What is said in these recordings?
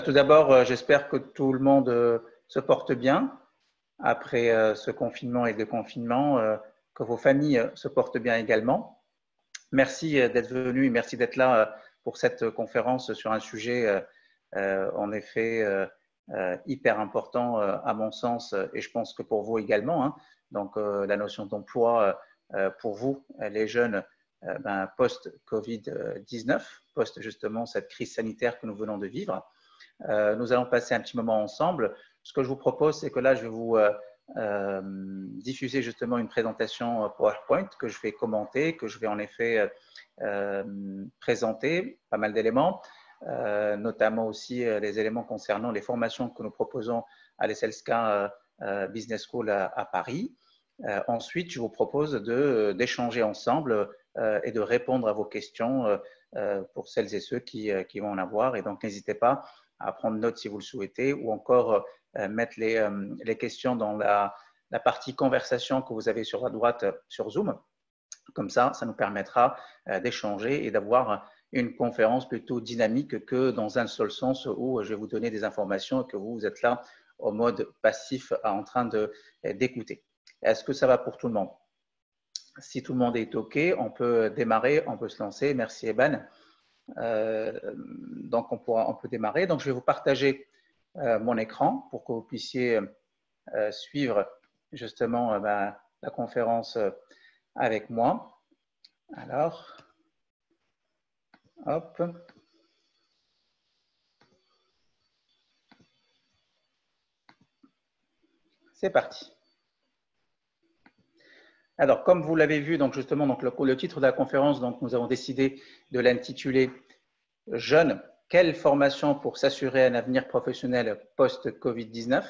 Tout d'abord, j'espère que tout le monde se porte bien après ce confinement et déconfinement, que vos familles se portent bien également. Merci d'être venu et merci d'être là pour cette conférence sur un sujet en effet hyper important à mon sens et je pense que pour vous également. Hein. Donc, la notion d'emploi pour vous, les jeunes, post-Covid-19, post justement cette crise sanitaire que nous venons de vivre. Nous allons passer un petit moment ensemble. Ce que je vous propose, c'est que là, je vais vous diffuser justement une présentation PowerPoint que je vais commenter, que je vais en effet présenter, pas mal d'éléments, notamment aussi les éléments concernant les formations que nous proposons à l'ESSELSK Business School à Paris. Ensuite, je vous propose d'échanger ensemble et de répondre à vos questions pour celles et ceux qui vont en avoir. Et donc, n'hésitez pas à prendre note si vous le souhaitez ou encore mettre les questions dans la partie conversation que vous avez sur la droite sur Zoom. Comme ça nous permettra d'échanger et d'avoir une conférence plutôt dynamique que dans un seul sens où je vais vous donner des informations et que vous êtes là au mode passif en train d'écouter. Est-ce que ça va pour tout le monde? Si tout le monde est OK, on peut démarrer, on peut se lancer. Merci Eban. Donc, on peut démarrer. Donc, je vais vous partager mon écran pour que vous puissiez suivre justement la conférence avec moi. Alors, hop. C'est parti. Alors, comme vous l'avez vu, donc justement, donc le titre de la conférence, donc nous avons décidé de l'intituler « Jeunes, quelle formation pour s'assurer un avenir professionnel post-Covid-19 »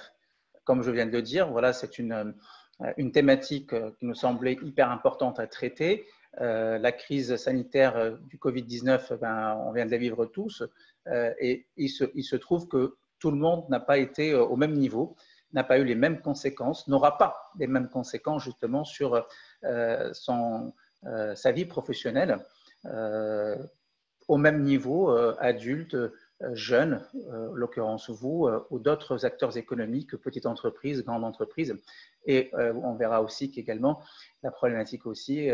Comme je viens de le dire, voilà, c'est une thématique qui nous semblait hyper importante à traiter. La crise sanitaire du Covid-19, on vient de la vivre tous, et il se trouve que tout le monde n'a pas été au même niveau, n'a pas eu les mêmes conséquences, n'aura pas les mêmes conséquences justement sur sa vie professionnelle au même niveau, adulte, jeunes, en l'occurrence vous, ou d'autres acteurs économiques, petites entreprises, grandes entreprises. Et on verra aussi qu'également la problématique aussi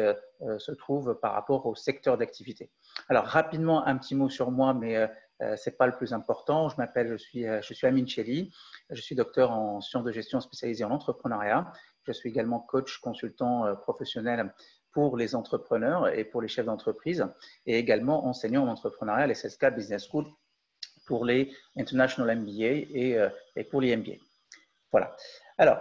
se trouve par rapport au secteur d'activité. Alors rapidement, un petit mot sur moi, mais ce n'est pas le plus important. Je suis Amin Cheli, je suis docteur en sciences de gestion spécialisé en entrepreneuriat. Je suis également coach consultant professionnel pour les entrepreneurs et pour les chefs d'entreprise et également enseignant en entrepreneuriat à l'ESSELSK Business School pour les International MBA et pour les MBA. Voilà. Alors,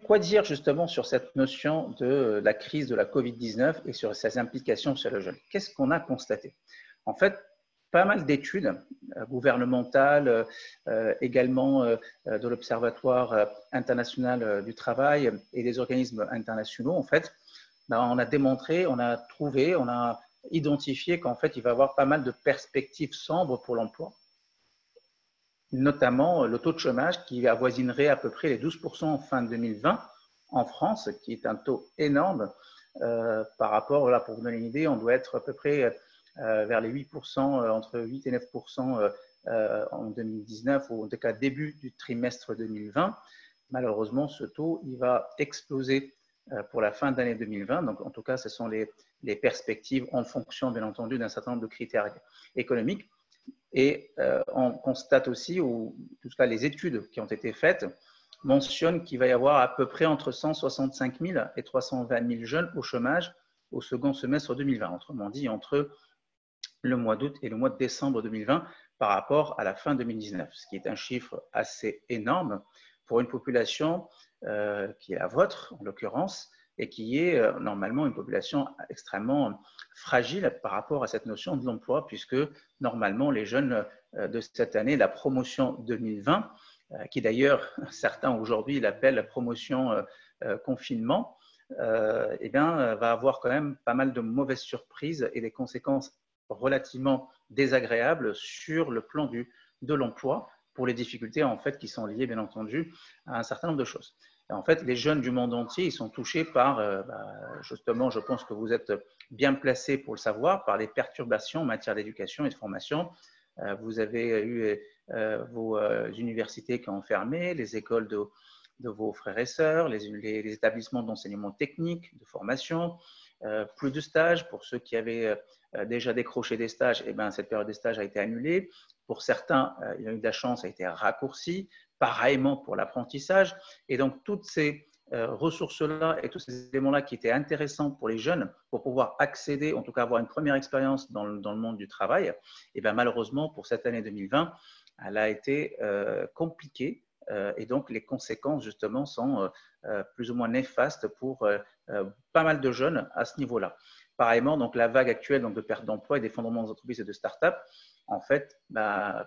quoi dire justement sur cette notion de la crise de la Covid-19 et sur ses implications sur le jeune? Qu'est-ce qu'on a constaté? En fait, pas mal d'études gouvernementales, également de l'Observatoire international du travail et des organismes internationaux, en fait, on a démontré, on a trouvé, on a identifié qu'en fait, il va y avoir pas mal de perspectives sombres pour l'emploi, notamment le taux de chômage qui avoisinerait à peu près les 12% en fin 2020 en France, qui est un taux énorme par rapport, là, pour vous donner une idée, on doit être à peu près vers les 8%, entre 8 et 9% en 2019, ou en tout cas début du trimestre 2020. Malheureusement, ce taux, il va exploser pour la fin d'année 2020. Donc, en tout cas, ce sont les perspectives en fonction, bien entendu, d'un certain nombre de critères économiques. Et on constate aussi, ou en tout cas les études qui ont été faites, mentionnent qu'il va y avoir à peu près entre 165 000 et 320 000 jeunes au chômage au second semestre 2020. Autrement dit, entre le mois d'août et le mois de décembre 2020 par rapport à la fin 2019, ce qui est un chiffre assez énorme pour une population qui est la vôtre, en l'occurrence, et qui est normalement une population extrêmement fragile par rapport à cette notion de l'emploi, puisque normalement les jeunes de cette année, la promotion 2020, qui d'ailleurs certains aujourd'hui l'appellent la promotion confinement, eh bien, va avoir quand même pas mal de mauvaises surprises et des conséquences relativement désagréables sur le plan de l'emploi pour les difficultés en fait qui sont liées bien entendu à un certain nombre de choses. Et en fait, les jeunes du monde entier, ils sont touchés par, justement, je pense que vous êtes bien placés pour le savoir, par les perturbations en matière d'éducation et de formation Vous avez eu vos universités qui ont fermé, les écoles de vos frères et sœurs, les établissements d'enseignement technique, de formation, plus de stages. Pour ceux qui avaient déjà décroché des stages, eh bien, cette période des stages a été annulée. Pour certains, il y a eu de la chance, ça a été raccourci. Pareillement pour l'apprentissage. Et donc, toutes ces ressources-là et tous ces éléments-là qui étaient intéressants pour les jeunes pour pouvoir accéder, en tout cas avoir une première expérience dans le monde du travail, et bien malheureusement pour cette année 2020, elle a été compliquée et donc les conséquences justement sont plus ou moins néfastes pour pas mal de jeunes à ce niveau-là. Pareillement, donc la vague actuelle donc, de perte d'emploi et d'effondrement des entreprises et de start-up, en fait,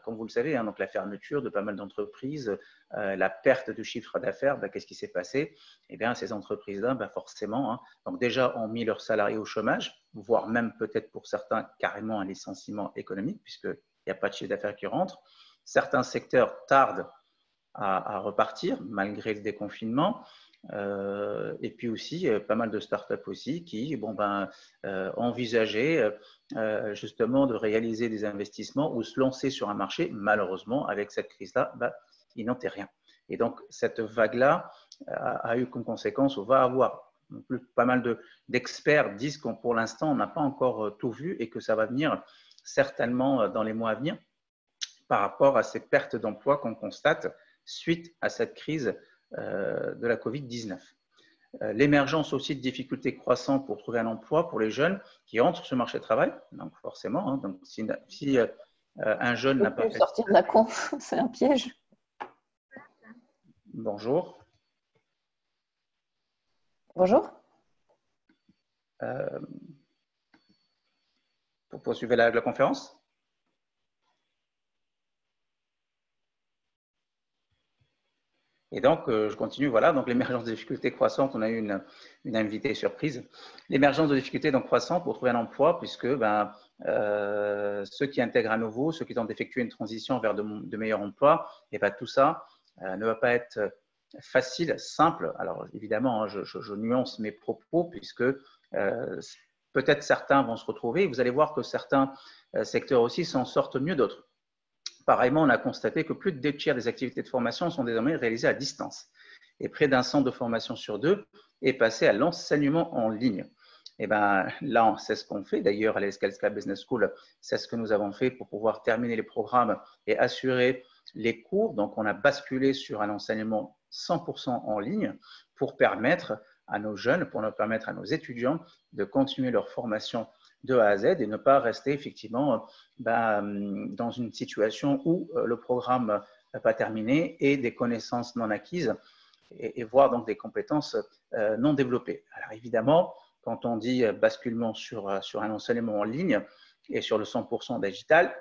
comme vous le savez, hein, donc la fermeture de pas mal d'entreprises, la perte de chiffre d'affaires, qu'est-ce qui s'est passé? Eh bien, ces entreprises-là, forcément, hein, donc déjà ont mis leurs salariés au chômage, voire même peut-être pour certains carrément un licenciement économique, puisqu'il n'y a pas de chiffre d'affaires qui rentre. Certains secteurs tardent à repartir malgré le déconfinement. Et puis aussi pas mal de startups aussi qui envisageaient justement de réaliser des investissements ou se lancer sur un marché. Malheureusement, avec cette crise-là, ils n'ont rien. Et donc, cette vague-là a eu comme conséquence, on va avoir pas mal d'experts disent qu'on pour l'instant, on n'a pas encore tout vu et que ça va venir certainement dans les mois à venir par rapport à ces pertes d'emplois qu'on constate suite à cette crise de la Covid-19. L'émergence aussi de difficultés croissantes pour trouver un emploi pour les jeunes qui entrent sur ce marché du travail. Donc forcément, hein, donc si un jeune n'a pas fait… sortir de la conf, c'est un piège. Bonjour. Bonjour. Pour poursuivre la conférence. Et donc, je continue, voilà, donc l'émergence de difficultés croissantes, on a eu une invitée surprise. L'émergence de difficultés donc, croissantes pour trouver un emploi, puisque ceux qui intègrent à nouveau, ceux qui tentent d'effectuer une transition vers de meilleurs emplois, et tout ça ne va pas être facile, simple. Alors, évidemment, hein, je nuance mes propos, puisque peut-être certains vont se retrouver. Vous allez voir que certains secteurs aussi s'en sortent mieux d'autres. Pareillement, on a constaté que plus de 2 tiers des activités de formation sont désormais réalisées à distance. Et près d'un centre de formation sur 2 est passé à l'enseignement en ligne. Et là, c'est ce qu'on fait. D'ailleurs, à l'ESCALSCA Business School, c'est ce que nous avons fait pour pouvoir terminer les programmes et assurer les cours. Donc, on a basculé sur un enseignement 100% en ligne pour permettre à nos jeunes, pour permettre à nos étudiants de continuer leur formation de A à Z et ne pas rester effectivement dans une situation où le programme n'a pas terminé et des connaissances non acquises et voire donc des compétences non développées. Alors évidemment, quand on dit basculement sur un enseignement en ligne et sur le 100% digital,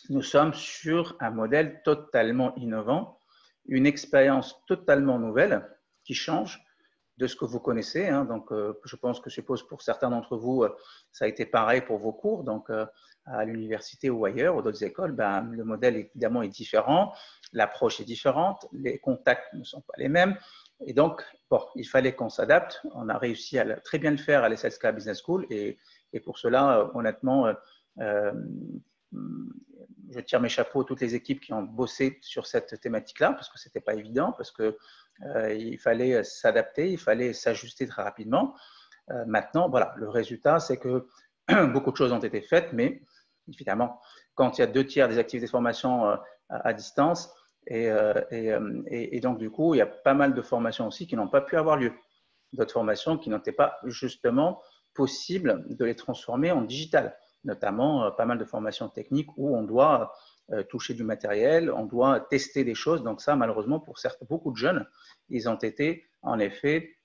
nous sommes sur un modèle totalement innovant, une expérience totalement nouvelle qui change de ce que vous connaissez. Hein. Donc, je suppose pour certains d'entre vous, ça a été pareil pour vos cours. Donc, à l'université ou ailleurs, ou d'autres écoles, le modèle évidemment est différent, l'approche est différente, les contacts ne sont pas les mêmes. Et donc, il fallait qu'on s'adapte. On a réussi à très bien le faire à l'ESCALSCA Business School. Et pour cela, honnêtement, je tire mes chapeaux à toutes les équipes qui ont bossé sur cette thématique-là, parce que ce n'était pas évident, parce qu'il fallait s'adapter, il fallait s'ajuster très rapidement. Maintenant, voilà, le résultat, c'est que beaucoup de choses ont été faites, mais évidemment, quand il y a 2 tiers des activités de formation à distance, et donc du coup, il y a pas mal de formations aussi qui n'ont pas pu avoir lieu. D'autres formations qui n'étaient pas justement possible de les transformer en digital, notamment pas mal de formations techniques où on doit toucher du matériel, on doit tester des choses. Donc ça, malheureusement, pour beaucoup de jeunes, ils ont été en effet,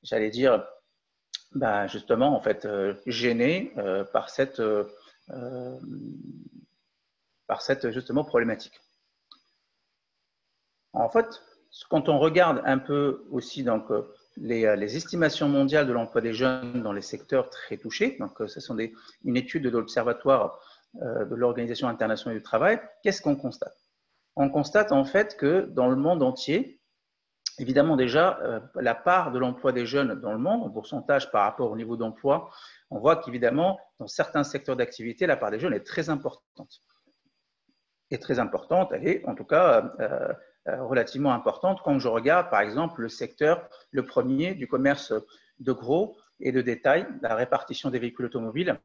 j'allais dire, justement, en fait, gênés par cette justement problématique. En fait, quand on regarde un peu aussi donc, les estimations mondiales de l'emploi des jeunes dans les secteurs très touchés, donc ce sont une étude de l'Observatoire de l'Organisation internationale du travail, qu'est-ce qu'on constate? On constate en fait que dans le monde entier, évidemment déjà, la part de l'emploi des jeunes dans le monde, en pourcentage par rapport au niveau d'emploi, on voit qu'évidemment, dans certains secteurs d'activité, la part des jeunes est très importante. Elle est en tout cas relativement importante quand je regarde par exemple le secteur, le premier du commerce de gros et de détail, la répartition des véhicules automobiles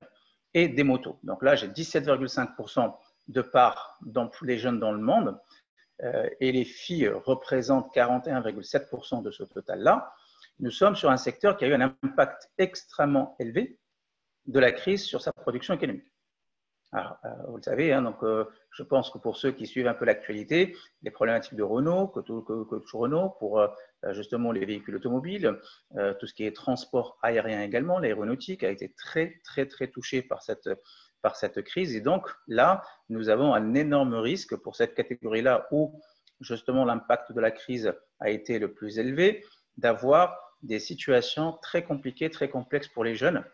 et des motos. Donc là, j'ai 17,5% de part des jeunes dans le monde et les filles représentent 41,7% de ce total-là. Nous sommes sur un secteur qui a eu un impact extrêmement élevé de la crise sur sa production économique. Alors, vous le savez, hein, donc, je pense que pour ceux qui suivent un peu l'actualité, les problématiques de Renault, que Renault pour justement les véhicules automobiles, tout ce qui est transport aérien également, l'aéronautique a été très touché par cette crise. Et donc là, nous avons un énorme risque pour cette catégorie-là où justement l'impact de la crise a été le plus élevé, d'avoir des situations très compliquées, très complexes pour les jeunes,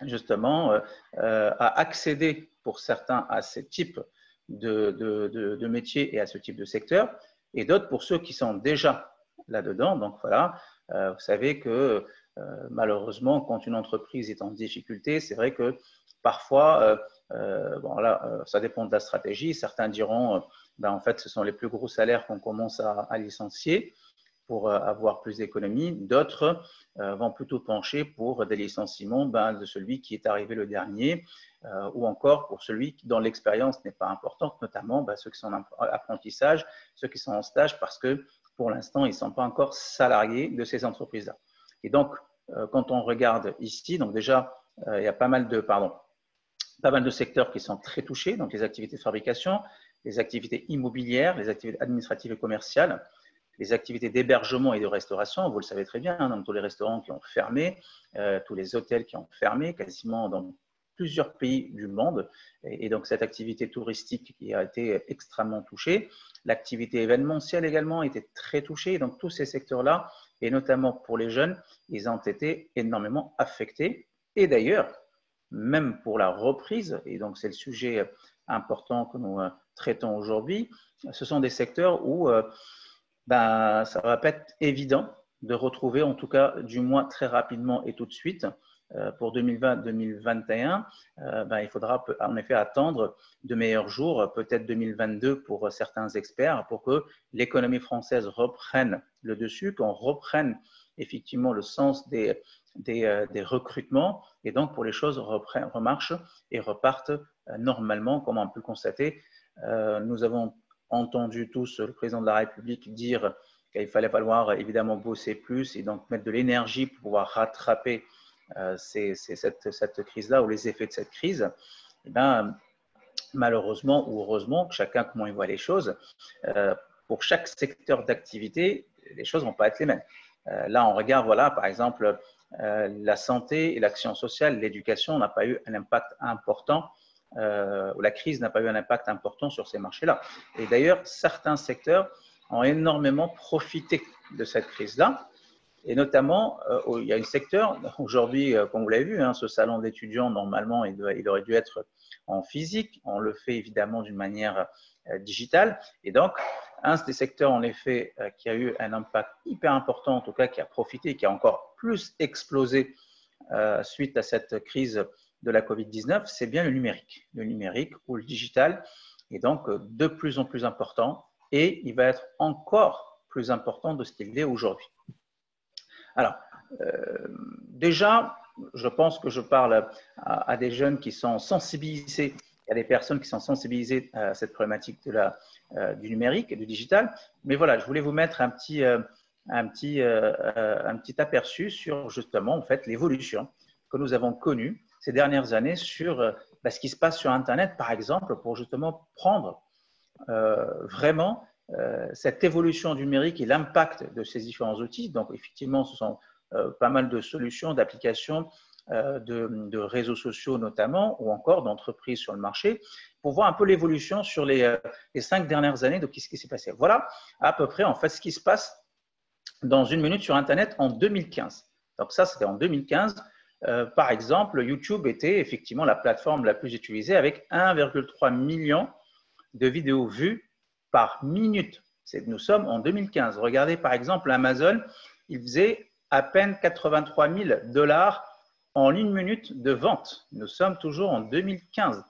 justement, à accéder pour certains à ce type de métiers et à ce type de secteur, et d'autres pour ceux qui sont déjà là-dedans. Donc voilà, vous savez que malheureusement, quand une entreprise est en difficulté, c'est vrai que parfois, bon, là, ça dépend de la stratégie. Certains diront, en fait, ce sont les plus gros salaires qu'on commence à licencier pour avoir plus d'économies. D'autres vont plutôt pencher pour des licenciements de celui qui est arrivé le dernier ou encore pour celui dont l'expérience n'est pas importante, notamment ceux qui sont en apprentissage, ceux qui sont en stage parce que pour l'instant, ils ne sont pas encore salariés de ces entreprises-là. Et donc, quand on regarde ici, donc déjà, il y a pas mal de secteurs qui sont très touchés, donc les activités de fabrication, les activités immobilières, les activités administratives et commerciales, les activités d'hébergement et de restauration, vous le savez très bien, hein, donc tous les restaurants qui ont fermé, tous les hôtels qui ont fermé, quasiment dans plusieurs pays du monde. Et donc, cette activité touristique qui a été extrêmement touchée. L'activité événementielle également a été très touchée. Donc, tous ces secteurs-là, et notamment pour les jeunes, ils ont été énormément affectés. Et d'ailleurs, même pour la reprise, et donc c'est le sujet important que nous traitons aujourd'hui, ce sont des secteurs où ça ne va pas être évident de retrouver, en tout cas du moins très rapidement et tout de suite, pour 2020-2021, il faudra en effet attendre de meilleurs jours, peut-être 2022 pour certains experts, pour que l'économie française reprenne le dessus, qu'on reprenne effectivement le sens des recrutements et donc pour les choses remarchent et repartent normalement, comme on peut le constater. Nous avons entendu tous le président de la République dire qu'il fallait falloir évidemment bosser plus et donc mettre de l'énergie pour pouvoir rattraper cette crise-là ou les effets de cette crise. Et malheureusement ou heureusement, chacun comment il voit les choses, pour chaque secteur d'activité, les choses ne vont pas être les mêmes. Là, on regarde, voilà, par exemple, la santé et l'action sociale, l'éducation n'a pas eu un impact important. La crise n'a pas eu un impact important sur ces marchés-là. Et d'ailleurs, certains secteurs ont énormément profité de cette crise-là. Et notamment, il y a un secteur, aujourd'hui, comme vous l'avez vu, hein, ce salon d'étudiants, normalement, il aurait dû être en physique. On le fait évidemment d'une manière digitale. Et donc, un des secteurs, en effet, qui a eu un impact hyper important, en tout cas, qui a profité, qui a encore plus explosé suite à cette crise de la Covid-19, c'est bien le numérique ou le digital est donc de plus en plus important et il va être encore plus important de ce qu'il est aujourd'hui. Alors, déjà, je pense que je parle à des jeunes qui sont sensibilisés, à des personnes qui sont sensibilisées à cette problématique du numérique et du digital, mais voilà, je voulais vous mettre un petit aperçu sur justement en fait, l'évolution que nous avons connue ces dernières années sur ce qui se passe sur Internet, par exemple, pour justement prendre vraiment cette évolution numérique et l'impact de ces différents outils. Donc, effectivement, ce sont pas mal de solutions, d'applications, de réseaux sociaux notamment, ou encore d'entreprises sur le marché, pour voir un peu l'évolution sur les 5 dernières années de ce qui s'est passé. Voilà à peu près en fait ce qui se passe dans une minute sur Internet en 2015. Donc ça, c'était en 2015. Par exemple, YouTube était effectivement la plateforme la plus utilisée avec 1,3 million de vidéos vues par minute. Nous sommes en 2015. Regardez par exemple Amazon, il faisait à peine 83 000 $ en 1 minute de vente. Nous sommes toujours en 2015.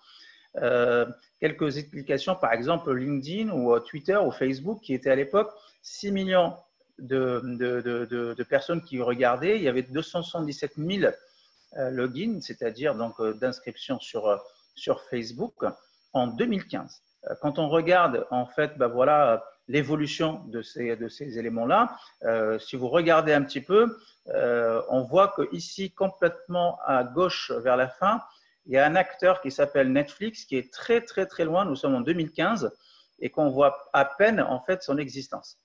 Quelques explications, par exemple LinkedIn ou Twitter ou Facebook, qui étaient à l'époque 6 millions de personnes qui regardaient. Il y avait 277 000 logins, c'est-à-dire donc d'inscriptions sur Facebook en 2015. Quand on regarde en fait, voilà, l'évolution de ces éléments-là, si vous regardez un petit peu, on voit que ici, complètement à gauche vers la fin, il y a un acteur qui s'appelle Netflix qui est très très très loin. Nous sommes en 2015 et qu'on voit à peine en fait son existence.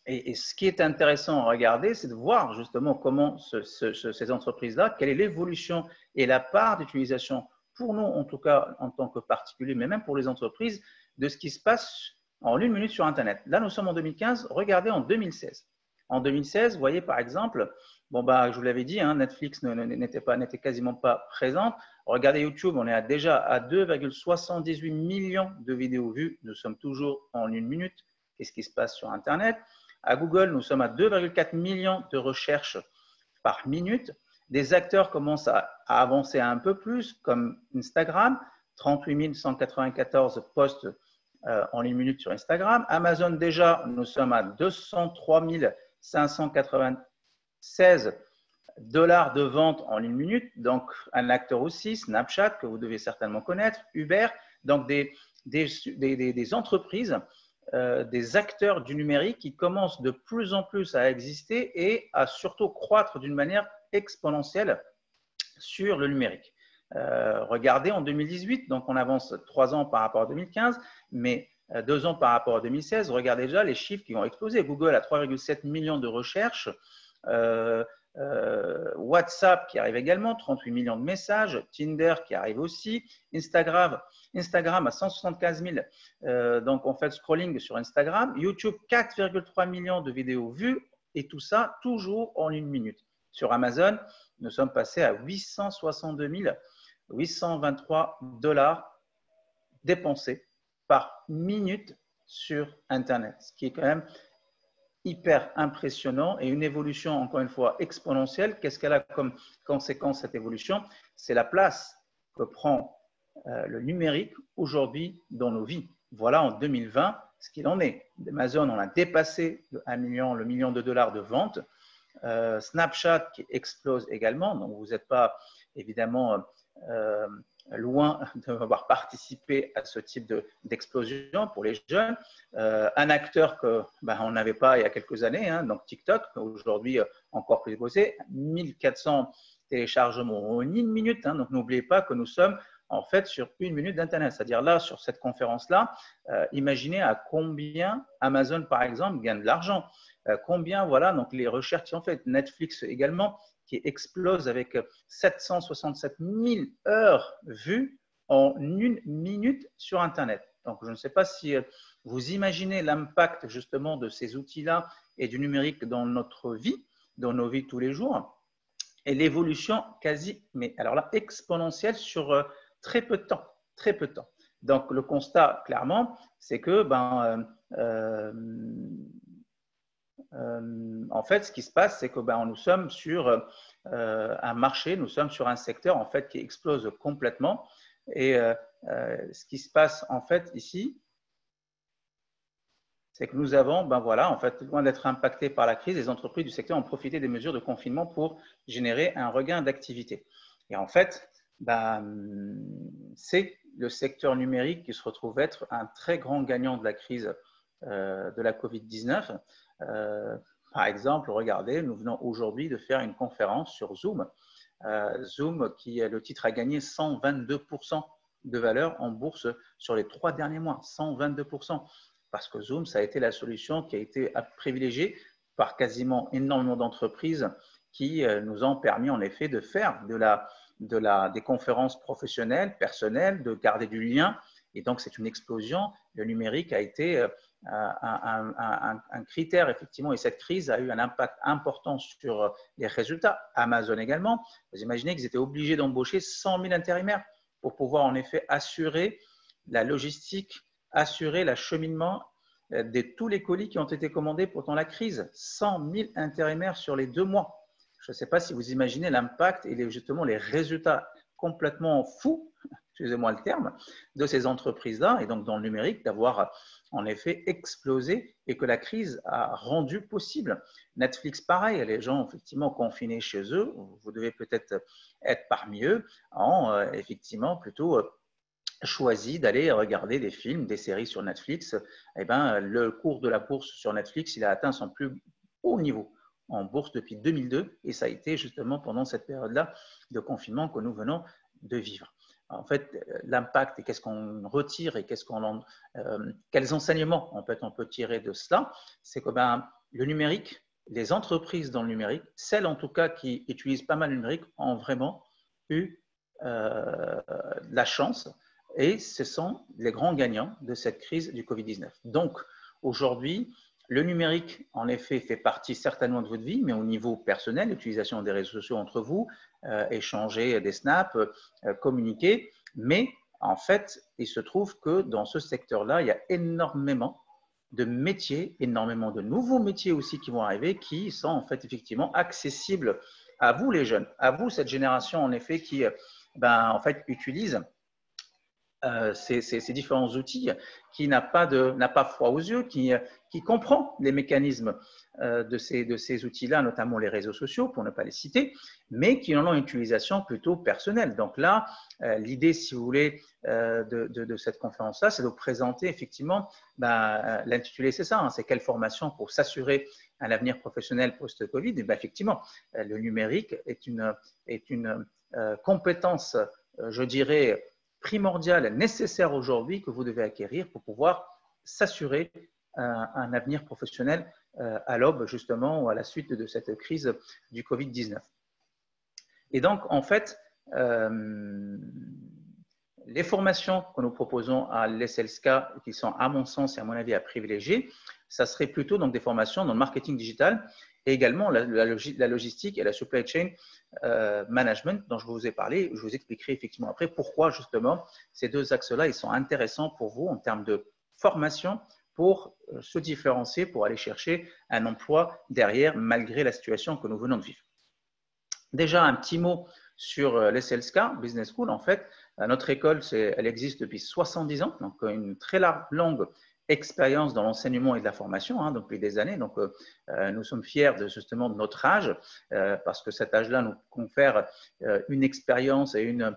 Et ce qui est intéressant à regarder, c'est de voir justement comment ces entreprises-là, quelle est l'évolution et la part d'utilisation pour nous, en tout cas en tant que particuliers, mais même pour les entreprises, de ce qui se passe en 1 minute sur Internet. Là, nous sommes en 2015, regardez en 2016. En 2016, vous voyez par exemple, je vous l'avais dit, Netflix n'était quasiment pas présente. Regardez YouTube, on est déjà à 2,78 millions de vidéos vues. Nous sommes toujours en 1 minute. Qu'est-ce qui se passe sur Internet? À Google, nous sommes à 2,4 millions de recherches par minute. Des acteurs commencent à avancer un peu plus, comme Instagram, 38 194 posts en 1 minute sur Instagram. Amazon, déjà, nous sommes à 203 596 $ de vente en 1 minute. Donc, un acteur aussi, Snapchat, que vous devez certainement connaître, Uber. Donc, des entreprises, des acteurs du numérique qui commencent de plus en plus à exister et à surtout croître d'une manière exponentielle sur le numérique. Regardez en 2018, donc on avance 3 ans par rapport à 2015, mais 2 ans par rapport à 2016, regardez déjà les chiffres qui ont explosé. Google a 3,7 millions de recherches, WhatsApp qui arrive également, 38 millions de messages, Tinder qui arrive aussi, Instagram à 175 000, donc on fait scrolling sur Instagram, YouTube 4,3 millions de vidéos vues et tout ça toujours en 1 minute. Sur Amazon, nous sommes passés à 862 823 $ dépensés par minute sur Internet, ce qui est quand même hyper impressionnant et une évolution, encore une fois, exponentielle. Qu'est-ce qu'elle a comme conséquence, cette évolution? C'est la place que prend le numérique aujourd'hui dans nos vies. Voilà en 2020 ce qu'il en est. Amazon, on a dépassé le million de dollars de ventes. Snapchat qui explose également, donc vous n'êtes pas évidemment loin d'avoir participé à ce type d'explosion pour les jeunes. Un acteur qu'on n'avait pas il y a quelques années, donc TikTok, aujourd'hui encore plus explosé, 1400 téléchargements en 1 minute. Donc n'oubliez pas que nous sommes en fait sur 1 minute d'Internet. C'est-à-dire là, sur cette conférence-là, imaginez à combien Amazon, par exemple, gagne de l'argent. Combien, voilà, donc les recherches qui sont faites, Netflix également, qui explose avec 767 000 heures vues en 1 minute sur Internet. Donc, je ne sais pas si vous imaginez l'impact justement de ces outils-là et du numérique dans notre vie, dans nos vies tous les jours, et l'évolution quasi, mais alors là, exponentielle sur très peu de temps, très peu de temps. Donc, le constat, clairement, c'est que en fait, ce qui se passe, c'est que nous sommes sur un marché, nous sommes sur un secteur en fait qui explose complètement. Et ce qui se passe en fait ici, c'est que nous avons, voilà, en fait, loin d'être impactés par la crise, les entreprises du secteur ont profité des mesures de confinement pour générer un regain d'activité. Et en fait, c'est le secteur numérique qui se retrouve être un très grand gagnant de la crise de la Covid-19. Par exemple, regardez, nous venons aujourd'hui de faire une conférence sur Zoom. Zoom, le titre a gagné 122% de valeur en bourse sur les 3 derniers mois. 122%. Parce que Zoom, ça a été la solution qui a été privilégiée par quasiment énormément d'entreprises qui nous ont permis en effet de faire des conférences professionnelles, personnelles, de garder du lien. Et donc, c'est une explosion. Le numérique a été un critère, effectivement, et cette crise a eu un impact important sur les résultats. Amazon également. Vous imaginez qu'ils étaient obligés d'embaucher 100 000 intérimaires pour pouvoir, en effet, assurer la logistique, assurer l'acheminement de tous les colis qui ont été commandés pendant la crise. 100 000 intérimaires sur les 2 mois. je ne sais pas si vous imaginez l'impact et justement les résultats complètement fous, excusez-moi le terme, de ces entreprises-là, et donc dans le numérique, d'avoir en effet explosé et que la crise a rendu possible. Netflix, pareil, les gens effectivement confinés chez eux, vous devez peut-être être parmi eux, ont effectivement plutôt choisi d'aller regarder des films, des séries sur Netflix. Eh ben, le cours de la bourse sur Netflix, il a atteint son plus haut niveau en bourse depuis 2002 et ça a été justement pendant cette période-là de confinement que nous venons de vivre. En fait, l'impact et qu'est-ce qu'on retire et quels enseignements on peut tirer de cela, c'est que le numérique, les entreprises dans le numérique, celles en tout cas qui utilisent pas mal le numérique, ont vraiment eu la chance et ce sont les grands gagnants de cette crise du Covid-19. Donc, aujourd'hui, le numérique, en effet, fait partie certainement de votre vie, mais au niveau personnel, l'utilisation des réseaux sociaux entre vous, échanger des snaps, communiquer. Mais en fait, il se trouve que dans ce secteur-là, il y a énormément de métiers, énormément de nouveaux métiers aussi qui vont arriver, qui sont en fait effectivement accessibles à vous les jeunes, à vous cette génération en effet qui en fait utilise ces différents outils, qui n'a pas froid aux yeux, qui comprend les mécanismes de ces outils-là, notamment les réseaux sociaux, pour ne pas les citer, mais qui en ont une utilisation plutôt personnelle. Donc là, l'idée, si vous voulez, de cette conférence-là, c'est de vous présenter effectivement, l'intitulé, c'est ça, c'est quelle formation pour s'assurer un avenir professionnel post-Covid. Et effectivement, le numérique est une compétence, je dirais, primordial, nécessaire aujourd'hui que vous devez acquérir pour pouvoir s'assurer un avenir professionnel à l'aube justement ou à la suite de cette crise du Covid-19. Et donc, en fait, les formations que nous proposons à l'ESSELSK, qui sont à mon sens et à mon avis à privilégier, ça serait plutôt donc des formations dans le marketing digital et également la logistique et la supply chain management dont je vous ai parlé. Je vous expliquerai effectivement après pourquoi justement ces deux axes-là ils sont intéressants pour vous en termes de formation pour se différencier, pour aller chercher un emploi derrière malgré la situation que nous venons de vivre. Déjà un petit mot sur l'ESSELSK Business School. En fait, notre école, elle existe depuis 70 ans, donc une très longue expérience dans l'enseignement et de la formation depuis des années. Donc, nous sommes fiers justement de notre âge parce que cet âge-là nous confère une expérience et une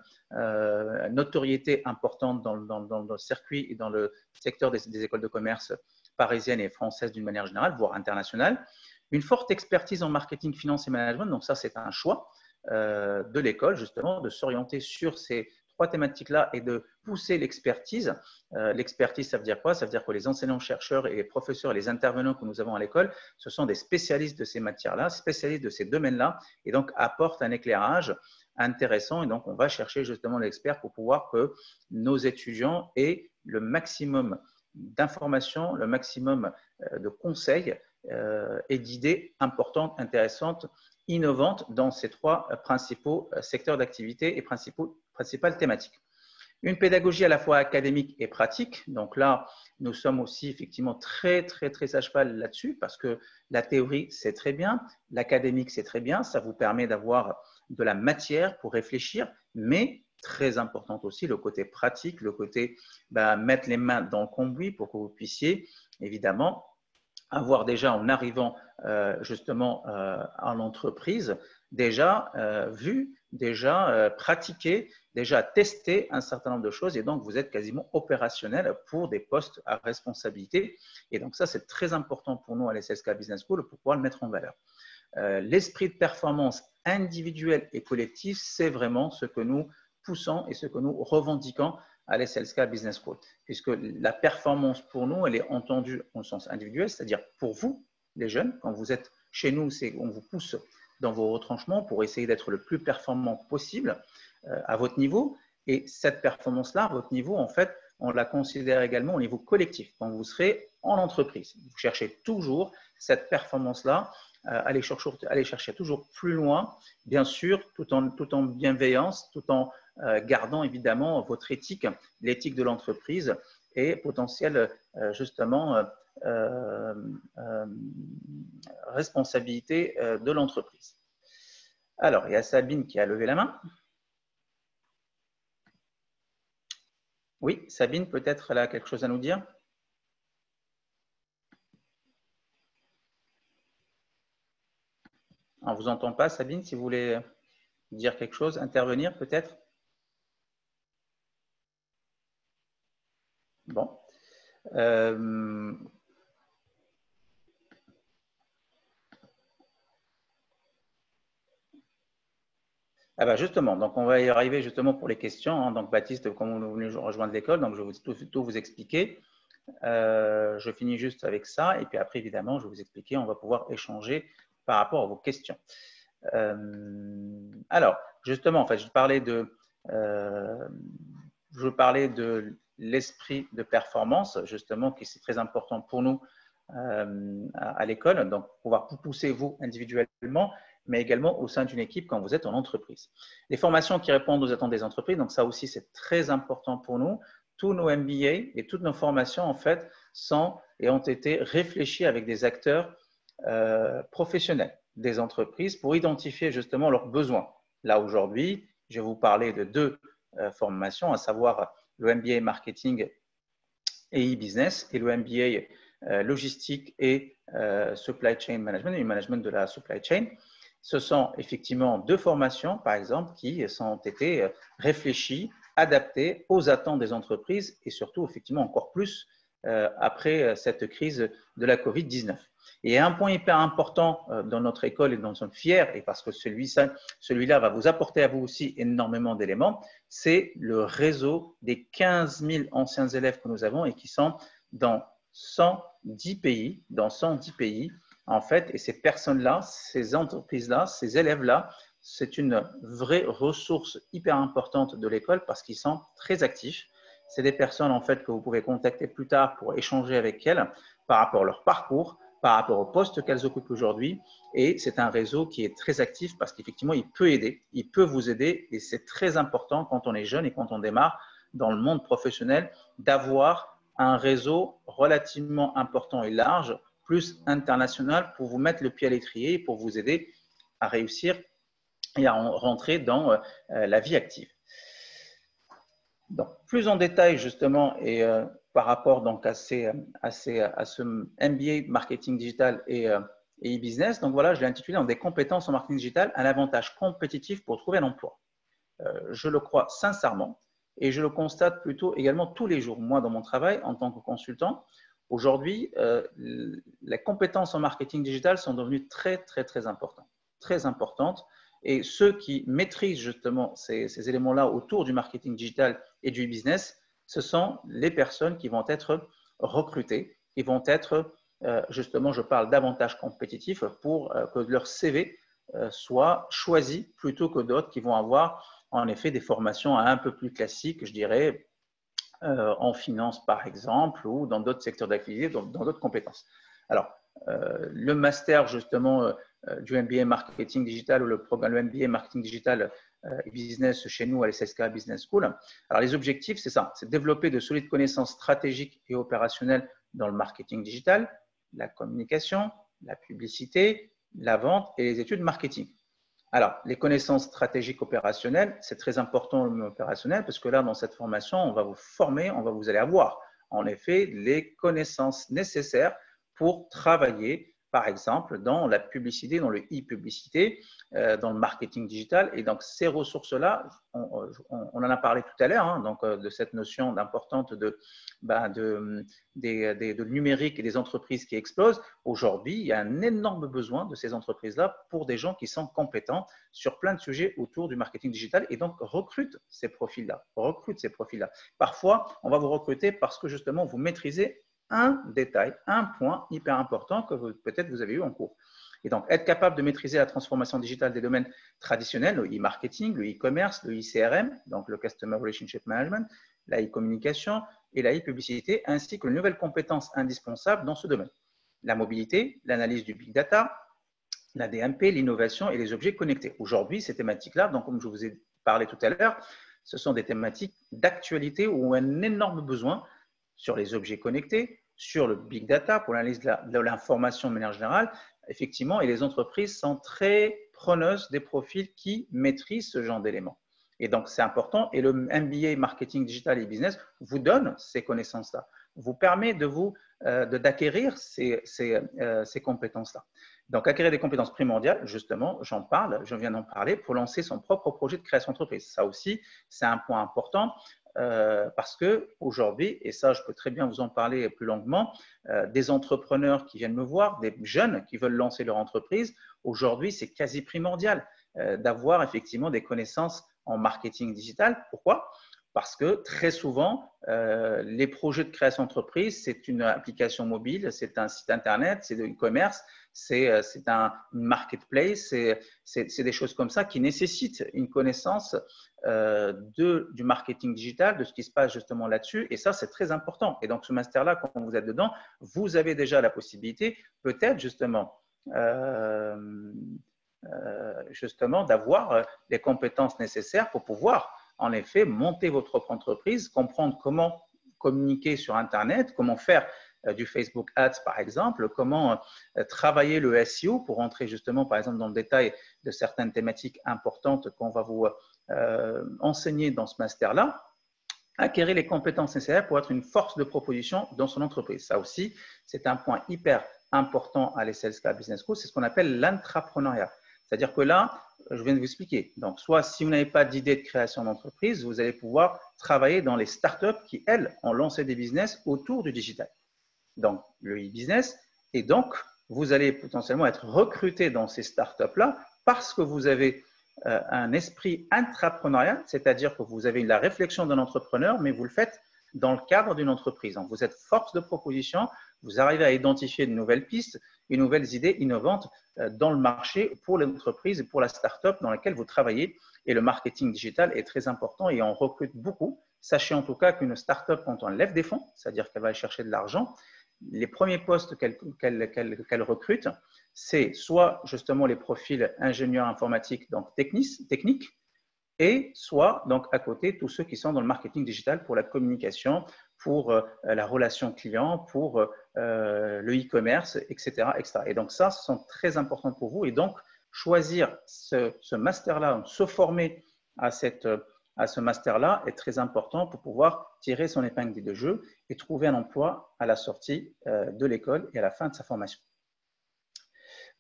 notoriété importante dans le circuit et dans le secteur des écoles de commerce parisiennes et françaises d'une manière générale, voire internationale. Une forte expertise en marketing, finance et management. Donc, ça, c'est un choix de l'école, justement, de s'orienter sur ces trois thématiques-là et de pousser l'expertise. L'expertise, ça veut dire quoi? Ça veut dire que les enseignants-chercheurs et les professeurs et les intervenants que nous avons à l'école, ce sont des spécialistes de ces matières-là, spécialistes de ces domaines-là, et donc apportent un éclairage intéressant. Et donc, on va chercher justement l'expert pour pouvoir que nos étudiants aient le maximum d'informations, le maximum de conseils et d'idées importantes, intéressantes, innovantes dans ces trois principaux secteurs d'activité et principales thématiques. Une pédagogie à la fois académique et pratique. Donc là, nous sommes aussi effectivement très à cheval là-dessus parce que la théorie, c'est très bien, l'académique, c'est très bien, ça vous permet d'avoir de la matière pour réfléchir, mais très important aussi le côté pratique, le côté mettre les mains dans le cambouis pour que vous puissiez évidemment avoir déjà en arrivant justement en entreprise, déjà vu, déjà pratiqué, déjà testé un certain nombre de choses et donc vous êtes quasiment opérationnel pour des postes à responsabilité. Et donc ça, c'est très important pour nous à l'ESSELSK Business School pour pouvoir le mettre en valeur. L'esprit de performance individuelle et collective, c'est vraiment ce que nous poussons et ce que nous revendiquons à l'ESSELSK Business School, puisque la performance pour nous, elle est entendue au sens individuel, c'est-à-dire pour vous, les jeunes, quand vous êtes chez nous, on vous pousse dans vos retranchements pour essayer d'être le plus performant possible à votre niveau. Et cette performance-là, à votre niveau, en fait, on la considère également au niveau collectif, quand vous serez en entreprise. Vous cherchez toujours cette performance-là, aller chercher toujours plus loin, bien sûr, tout en bienveillance, tout en gardant évidemment votre éthique, l'éthique de l'entreprise et potentielle justement responsabilité de l'entreprise. Alors, il y a Sabine qui a levé la main. Oui, Sabine, peut-être elle a quelque chose à nous dire. On ne vous entend pas, Sabine, si vous voulez dire quelque chose, intervenir peut-être. Bon. Ah ben justement, donc on va y arriver justement pour les questions. Hein. Donc Baptiste, comme vous venez rejoindre l'école, donc je vais tout vous expliquer. Je finis juste avec ça et puis après évidemment je vais vous expliquer, on va pouvoir échanger par rapport à vos questions. Alors justement, en fait, je parlais de l'esprit de performance justement qui c'est très important pour nous à l'école, donc pouvoir vous pousser vous individuellement, mais également au sein d'une équipe quand vous êtes en entreprise. Les formations qui répondent aux attentes des entreprises, donc ça aussi c'est très important pour nous. Tous nos MBA et toutes nos formations en fait sont et ont été réfléchies avec des acteurs professionnels des entreprises pour identifier justement leurs besoins. Là aujourd'hui, je vais vous parler de deux formations, à savoir le MBA marketing et e-business et le MBA logistique et supply chain management et management de la supply chain. Ce sont effectivement deux formations, par exemple, qui ont été réfléchies, adaptées aux attentes des entreprises et surtout, effectivement, encore plus après cette crise de la COVID-19. Et un point hyper important dans notre école et dont nous sommes fiers, et parce que celui-là va vous apporter à vous aussi énormément d'éléments, c'est le réseau des 15 000 anciens élèves que nous avons et qui sont dans 110 pays, en fait, et ces personnes-là, ces entreprises-là, ces élèves-là, c'est une vraie ressource hyper importante de l'école parce qu'ils sont très actifs. C'est des personnes en fait que vous pouvez contacter plus tard pour échanger avec elles par rapport à leur parcours, par rapport au poste qu'elles occupent aujourd'hui. Et c'est un réseau qui est très actif parce qu'effectivement, il peut aider, il peut vous aider. Et c'est très important quand on est jeune et quand on démarre dans le monde professionnel d'avoir un réseau relativement important et large, plus international, pour vous mettre le pied à l'étrier et pour vous aider à réussir et à rentrer dans la vie active. Donc, plus en détail justement et par rapport donc à ce MBA marketing digital et e-business, donc voilà, je l'ai intitulé en des compétences en marketing digital, un avantage compétitif pour trouver un emploi. Je le crois sincèrement et je le constate plutôt également tous les jours, moi dans mon travail en tant que consultant. Aujourd'hui, les compétences en marketing digital sont devenues très importantes. Et ceux qui maîtrisent justement ces éléments-là autour du marketing digital et du business, ce sont les personnes qui vont être recrutées, qui vont être, justement, je parle d'avantages compétitifs pour que leur CV soit choisi plutôt que d'autres qui vont avoir en effet des formations un peu plus classiques, je dirais, en finance par exemple, ou dans d'autres secteurs d'activité, dans d'autres compétences. Alors, le master justement du MBA Marketing Digital ou le programme MBA Marketing Digital et Business chez nous à l'SSK Business School. Alors, les objectifs, c'est ça, c'est développer de solides connaissances stratégiques et opérationnelles dans le marketing digital, la communication, la publicité, la vente et les études marketing. Alors, les connaissances stratégiques opérationnelles, c'est très important le opérationnel parce que là, dans cette formation, on va vous former, vous allez avoir en effet les connaissances nécessaires pour travailler, par exemple, dans la publicité, dans le e-publicité, dans le marketing digital. Et donc, ces ressources-là, on en a parlé tout à l'heure, hein, donc de cette notion importante de numérique et des entreprises qui explosent. Aujourd'hui, il y a un énorme besoin de ces entreprises-là pour des gens qui sont compétents sur plein de sujets autour du marketing digital et donc recrutent ces profils-là. Parfois, on va vous recruter parce que justement, vous maîtrisez un détail, un point hyper important que peut-être vous avez eu en cours. Et donc, être capable de maîtriser la transformation digitale des domaines traditionnels, le e-marketing, le e-commerce, le e-CRM, donc le Customer Relationship Management, la e-communication et la e-publicité, ainsi que les nouvelles compétences indispensables dans ce domaine. La mobilité, l'analyse du big data, la DMP, l'innovation et les objets connectés. Aujourd'hui, ces thématiques-là, donc comme je vous ai parlé tout à l'heure, ce sont des thématiques d'actualité où on a un énorme besoin sur les objets connectés, sur le big data pour l'analyse de l'information de manière générale, effectivement, et les entreprises sont très preneuse des profils qui maîtrisent ce genre d'éléments. Et donc, c'est important. Et le MBA Marketing Digital et Business vous donne ces connaissances-là, vous permet d'acquérir ces compétences-là. Donc, acquérir des compétences primordiales, justement, je viens d'en parler, pour lancer son propre projet de création d'entreprise. Ça aussi, c'est un point important parce qu'aujourd'hui, et ça, je peux très bien vous en parler plus longuement, des entrepreneurs qui viennent me voir, des jeunes qui veulent lancer leur entreprise, aujourd'hui, c'est quasi primordial d'avoir effectivement des connaissances en marketing digital. Pourquoi ? Parce que très souvent, les projets de création d'entreprise, c'est une application mobile, c'est un site internet, c'est de e-commerce, c'est un marketplace, c'est des choses comme ça qui nécessitent une connaissance du marketing digital, de ce qui se passe justement là-dessus. Et ça, c'est très important. Et donc, ce master-là, quand vous êtes dedans, vous avez déjà la possibilité, peut-être justement d'avoir les compétences nécessaires pour pouvoir en effet monter votre propre entreprise, comprendre comment communiquer sur Internet, comment faire du Facebook Ads par exemple, comment travailler le SEO pour rentrer justement par exemple dans le détail de certaines thématiques importantes qu'on va vous enseigner dans ce master-là. Acquérir les compétences nécessaires pour être une force de proposition dans son entreprise. Ça aussi, c'est un point hyper important à l'ESL Scala Business School, c'est ce qu'on appelle l'entrepreneuriat. C'est-à-dire que là, je viens de vous expliquer. Donc, soit si vous n'avez pas d'idée de création d'entreprise, vous allez pouvoir travailler dans les startups qui, elles, ont lancé des business autour du digital. Donc, le e-business. Et donc, vous allez potentiellement être recruté dans ces startups-là parce que vous avez un esprit intrapreneurial, c'est-à-dire que vous avez la réflexion d'un entrepreneur, mais vous le faites dans le cadre d'une entreprise. Donc, vous êtes force de proposition, vous arrivez à identifier de nouvelles pistes, de nouvelles idées innovantes dans le marché pour l'entreprise et pour la start-up dans laquelle vous travaillez. Et le marketing digital est très important et on recrute beaucoup. Sachez en tout cas qu'une start-up, quand on lève des fonds, c'est-à-dire qu'elle va chercher de l'argent, les premiers postes qu'elle recrute, c'est soit justement les profils ingénieurs informatiques, donc techniques, et soit donc à côté tous ceux qui sont dans le marketing digital pour la communication, pour la relation client, pour le e-commerce, etc., etc. Et donc ça, ce sont très importants pour vous. Et donc, choisir ce master-là, se former à ce master-là est très important pour pouvoir tirer son épingle de jeu et trouver un emploi à la sortie de l'école et à la fin de sa formation.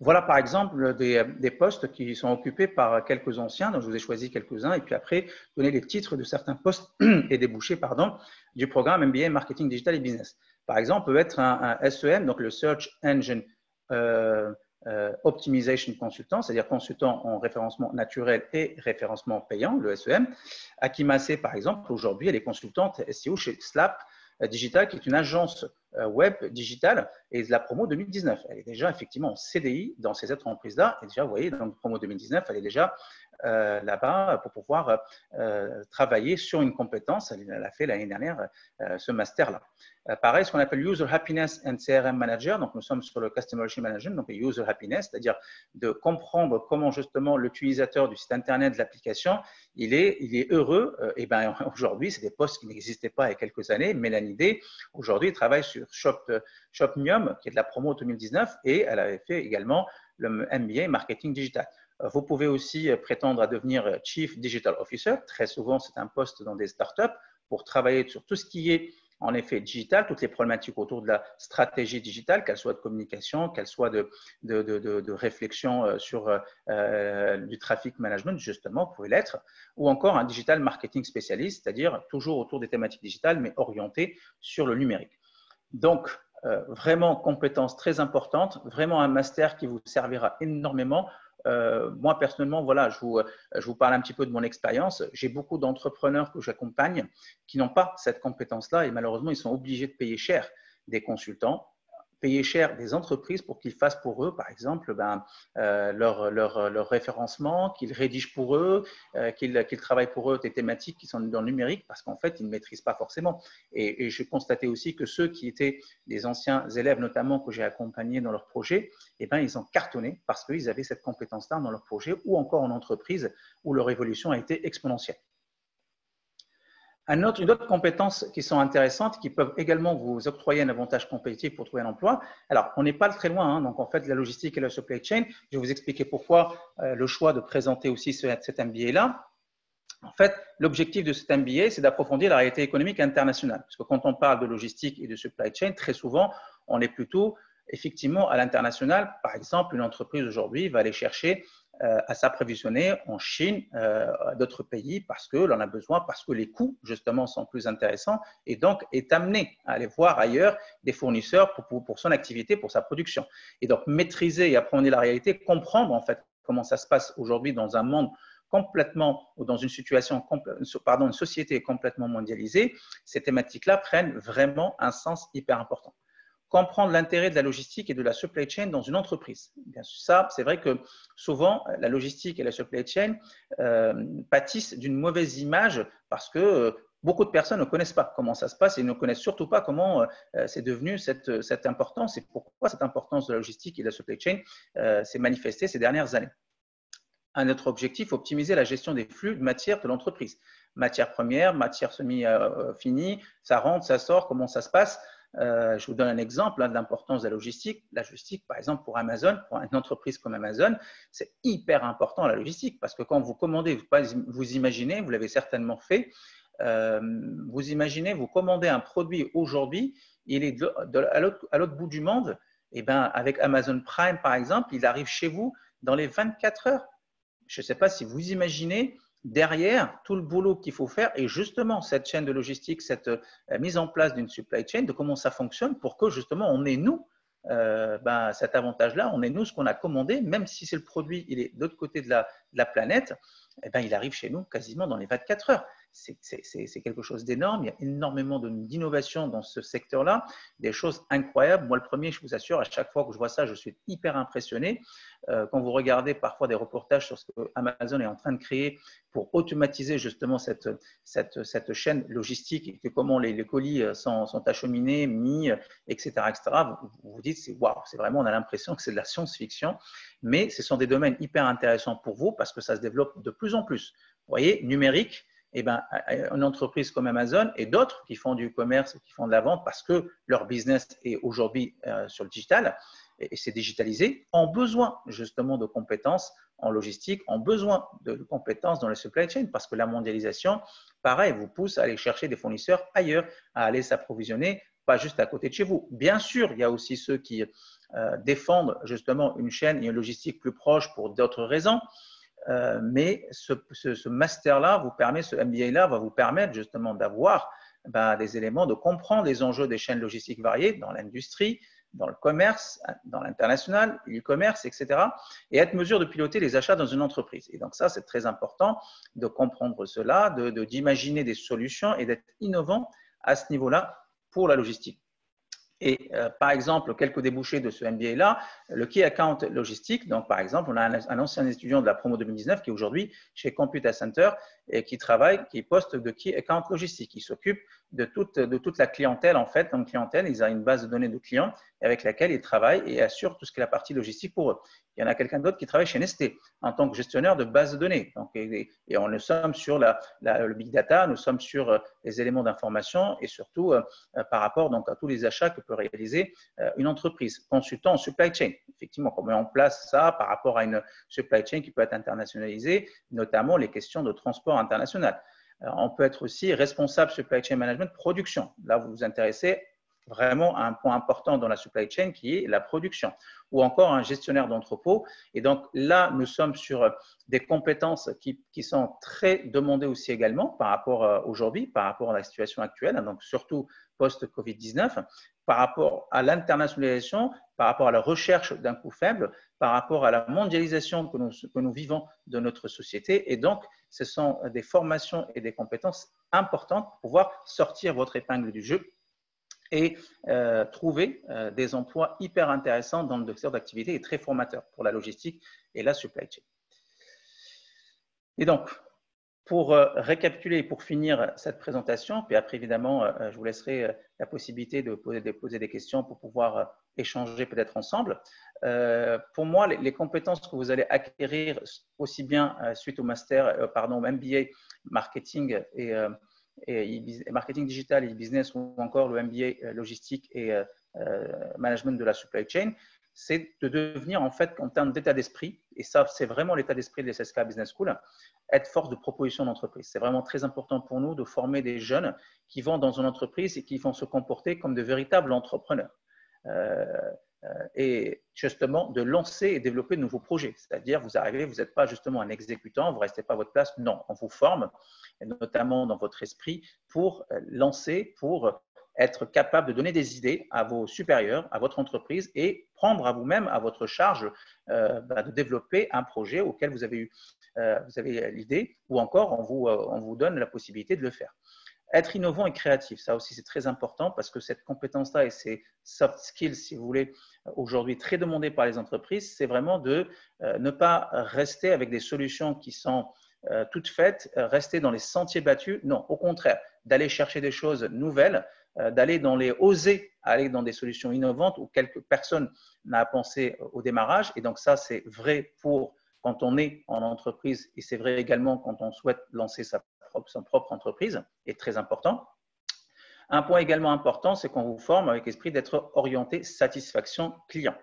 Voilà par exemple des postes qui sont occupés par quelques anciens, donc je vous ai choisi quelques-uns et puis après donner les titres de certains postes et débouchés du programme MBA Marketing Digital et Business. Par exemple, peut être un SEM, donc le Search Engine Optimization Consultant, c'est-à-dire consultant en référencement naturel et référencement payant, le SEM. Akimase, par exemple, aujourd'hui, elle est consultante SEO chez Slap Digital, qui est une agence web digitale et de la promo 2019. Elle est déjà effectivement en CDI dans ces entreprises-là. Et déjà, vous voyez, dans la promo 2019, elle est déjà là-bas pour pouvoir travailler sur une compétence. Elle a fait l'année dernière ce master-là. Pareil, ce qu'on appelle User Happiness and CRM Manager. Donc, nous sommes sur le Customer Relationship Management, donc User Happiness, c'est-à-dire de comprendre comment justement l'utilisateur du site Internet, de l'application, il est heureux. Et bien, aujourd'hui, c'est des postes qui n'existaient pas il y a quelques années. Mélanie Day, aujourd'hui, travaille sur Shopnium, qui est de la promo 2019, et elle avait fait également le MBA Marketing Digital. Vous pouvez aussi prétendre à devenir Chief Digital Officer. Très souvent, c'est un poste dans des startups pour travailler sur tout ce qui est en effet digital, toutes les problématiques autour de la stratégie digitale, qu'elle soit de communication, qu'elle soit de réflexion sur du traffic management, justement, vous pouvez l'être, ou encore un digital marketing spécialiste, c'est-à-dire toujours autour des thématiques digitales, mais orienté sur le numérique. Donc, vraiment, compétences très importantes, vraiment un master qui vous servira énormément. Moi, personnellement, voilà, je vous parle un petit peu de mon expérience. J'ai beaucoup d'entrepreneurs que j'accompagne qui n'ont pas cette compétence-là et malheureusement, ils sont obligés de payer cher des consultants, payer cher des entreprises pour qu'ils fassent pour eux, par exemple, leur référencement, qu'ils rédigent pour eux, qu'ils travaillent pour eux des thématiques qui sont dans le numérique parce qu'en fait, ils ne maîtrisent pas forcément. Et j'ai constaté aussi que ceux qui étaient des anciens élèves, notamment que j'ai accompagnés dans leur projet, eh ben, ils ont cartonné parce qu'ils avaient cette compétence-là dans leur projet ou encore en entreprise où leur évolution a été exponentielle. Une autre compétence qui sont intéressantes, qui peuvent également vous octroyer un avantage compétitif pour trouver un emploi. Alors, on n'est pas très loin, hein, donc en fait, la logistique et la supply chain, je vais vous expliquer pourquoi le choix de présenter aussi cet MBA-là. En fait, l'objectif de cet MBA, c'est d'approfondir la réalité économique internationale. Parce que quand on parle de logistique et de supply chain, très souvent, on est plutôt effectivement à l'international. Par exemple, une entreprise aujourd'hui va aller chercher à s'approvisionner en Chine, d'autres pays, parce que l'on a besoin, parce que les coûts, justement, sont plus intéressants et donc est amené à aller voir ailleurs des fournisseurs pour son activité, pour sa production. Et donc, maîtriser et apprendre la réalité, comprendre en fait comment ça se passe aujourd'hui dans un monde complètement, ou dans une situation, une société complètement mondialisée, ces thématiques-là prennent vraiment un sens hyper important. Comprendre l'intérêt de la logistique et de la supply chain dans une entreprise. Bien sûr, ça, c'est vrai que souvent, la logistique et la supply chain pâtissent d'une mauvaise image parce que beaucoup de personnes ne connaissent pas comment ça se passe et ne connaissent surtout pas comment c'est devenu cette importance et pourquoi cette importance de la logistique et de la supply chain s'est manifestée ces dernières années. Un autre objectif, optimiser la gestion des flux de matière de l'entreprise. Matière première, matière semi-finie, ça rentre, ça sort, comment ça se passe. Je vous donne un exemple de l'importance de la logistique. La logistique, par exemple, pour Amazon, pour une entreprise comme Amazon, c'est hyper important la logistique parce que quand vous commandez, vous imaginez, vous l'avez certainement fait, vous imaginez, vous commandez un produit aujourd'hui, il est à l'autre bout du monde, et bien, avec Amazon Prime, par exemple, il arrive chez vous dans les 24 heures. Je ne sais pas si vous imaginez derrière tout le boulot qu'il faut faire et justement cette chaîne de logistique, cette mise en place d'une supply chain, de comment ça fonctionne pour que justement on ait nous cet avantage-là, on ait nous ce qu'on a commandé, même si c'est le produit, il est de l'autre côté de la planète, eh ben, il arrive chez nous quasiment dans les 24 heures. C'est quelque chose d'énorme. Il y a énormément d'innovation dans ce secteur-là, des choses incroyables. Moi, le premier, je vous assure, à chaque fois que je vois ça, je suis hyper impressionné. Quand vous regardez parfois des reportages sur ce que Amazon est en train de créer pour automatiser justement cette chaîne logistique et comment les colis sont acheminés, mis, etc., vous vous dites, waouh, c'est vraiment, on a l'impression que c'est de la science-fiction, mais ce sont des domaines hyper intéressants pour vous parce que ça se développe de plus en plus. Vous voyez, numérique, eh ben, une entreprise comme Amazon et d'autres qui font du commerce, qui font de la vente parce que leur business est aujourd'hui sur le digital et c'est digitalisé, ont besoin justement de compétences en logistique, ont besoin de compétences dans la supply chain parce que la mondialisation, pareil, vous pousse à aller chercher des fournisseurs ailleurs, à aller s'approvisionner, pas juste à côté de chez vous. Bien sûr, il y a aussi ceux qui défendent justement une chaîne et une logistique plus proche pour d'autres raisons. Mais ce master-là vous permet, ce MBA-là va vous permettre justement d'avoir des éléments, de comprendre les enjeux des chaînes logistiques variées dans l'industrie, dans le commerce, dans l'international, l'e-commerce, etc. et être mesure de piloter les achats dans une entreprise. Et donc ça, c'est très important de comprendre cela, d'imaginer des solutions et d'être innovant à ce niveau-là pour la logistique. Et par exemple, quelques débouchés de ce MBA-là, le Key Account Logistique. Donc, par exemple, on a un ancien étudiant de la promo 2019 qui est aujourd'hui chez Computa Center et qui travaille, qui est poste de Key Account Logistique. Il s'occupe de toute la clientèle, en fait. Dans la clientèle, ils ont une base de données de clients avec laquelle ils travaillent et assurent tout ce qui est la partie logistique pour eux. Il y en a quelqu'un d'autre qui travaille chez Nestlé en tant que gestionnaire de base de données. Donc, et on nous sommes sur le big data, nous sommes sur les éléments d'information et surtout par rapport donc, à tous les achats que peut réaliser une entreprise. Consultant en supply chain, effectivement, on met en place ça par rapport à une supply chain qui peut être internationalisée, notamment les questions de transport international. On peut être aussi responsable supply chain management production. Là, vous vous intéressez vraiment à un point important dans la supply chain qui est la production, ou encore un gestionnaire d'entrepôt. Et donc là, nous sommes sur des compétences qui sont très demandées aussi également par rapport aujourd'hui, par rapport à la situation actuelle, donc surtout post-Covid-19, par rapport à l'internationalisation, par rapport à la recherche d'un coût faible, par rapport à la mondialisation que nous vivons de notre société. Et donc, ce sont des formations et des compétences importantes pour pouvoir sortir votre épingle du jeu et trouver des emplois hyper intéressants dans le secteur d'activité et très formateurs pour la logistique et la supply chain. Et donc, pour récapituler et pour finir cette présentation, puis après évidemment, je vous laisserai la possibilité de poser des questions pour pouvoir échanger peut-être ensemble. Pour moi, les compétences que vous allez acquérir aussi bien suite au master, MBA marketing et marketing digital et business, ou encore le MBA logistique et management de la supply chain, c'est de devenir, en fait, en termes d'état d'esprit, et ça, c'est vraiment l'état d'esprit de l'SSK Business School, être force de proposition d'entreprise. C'est vraiment très important pour nous de former des jeunes qui vont dans une entreprise et qui vont se comporter comme de véritables entrepreneurs. Et justement, de lancer et développer de nouveaux projets. C'est-à-dire, vous arrivez, vous n'êtes pas justement un exécutant, vous ne restez pas à votre place. Non, on vous forme, notamment dans votre esprit, pour lancer, pour être capable de donner des idées à vos supérieurs, à votre entreprise et prendre à vous-même, à votre charge, de développer un projet auquel vous avez l'idée, ou encore on vous donne la possibilité de le faire. Être innovant et créatif, ça aussi c'est très important parce que cette compétence-là et ces soft skills, si vous voulez, aujourd'hui très demandées par les entreprises, c'est vraiment de ne pas rester avec des solutions qui sont toutes faites, rester dans les sentiers battus. Non, au contraire, d'aller chercher des choses nouvelles, d'aller oser aller dans des solutions innovantes où quelques personnes n'a pensé au démarrage. Et donc ça, c'est vrai pour quand on est en entreprise et c'est vrai également quand on souhaite lancer son propre entreprise, est très important. Un point également important, c'est qu'on vous forme avec l'esprit d'être orienté satisfaction client.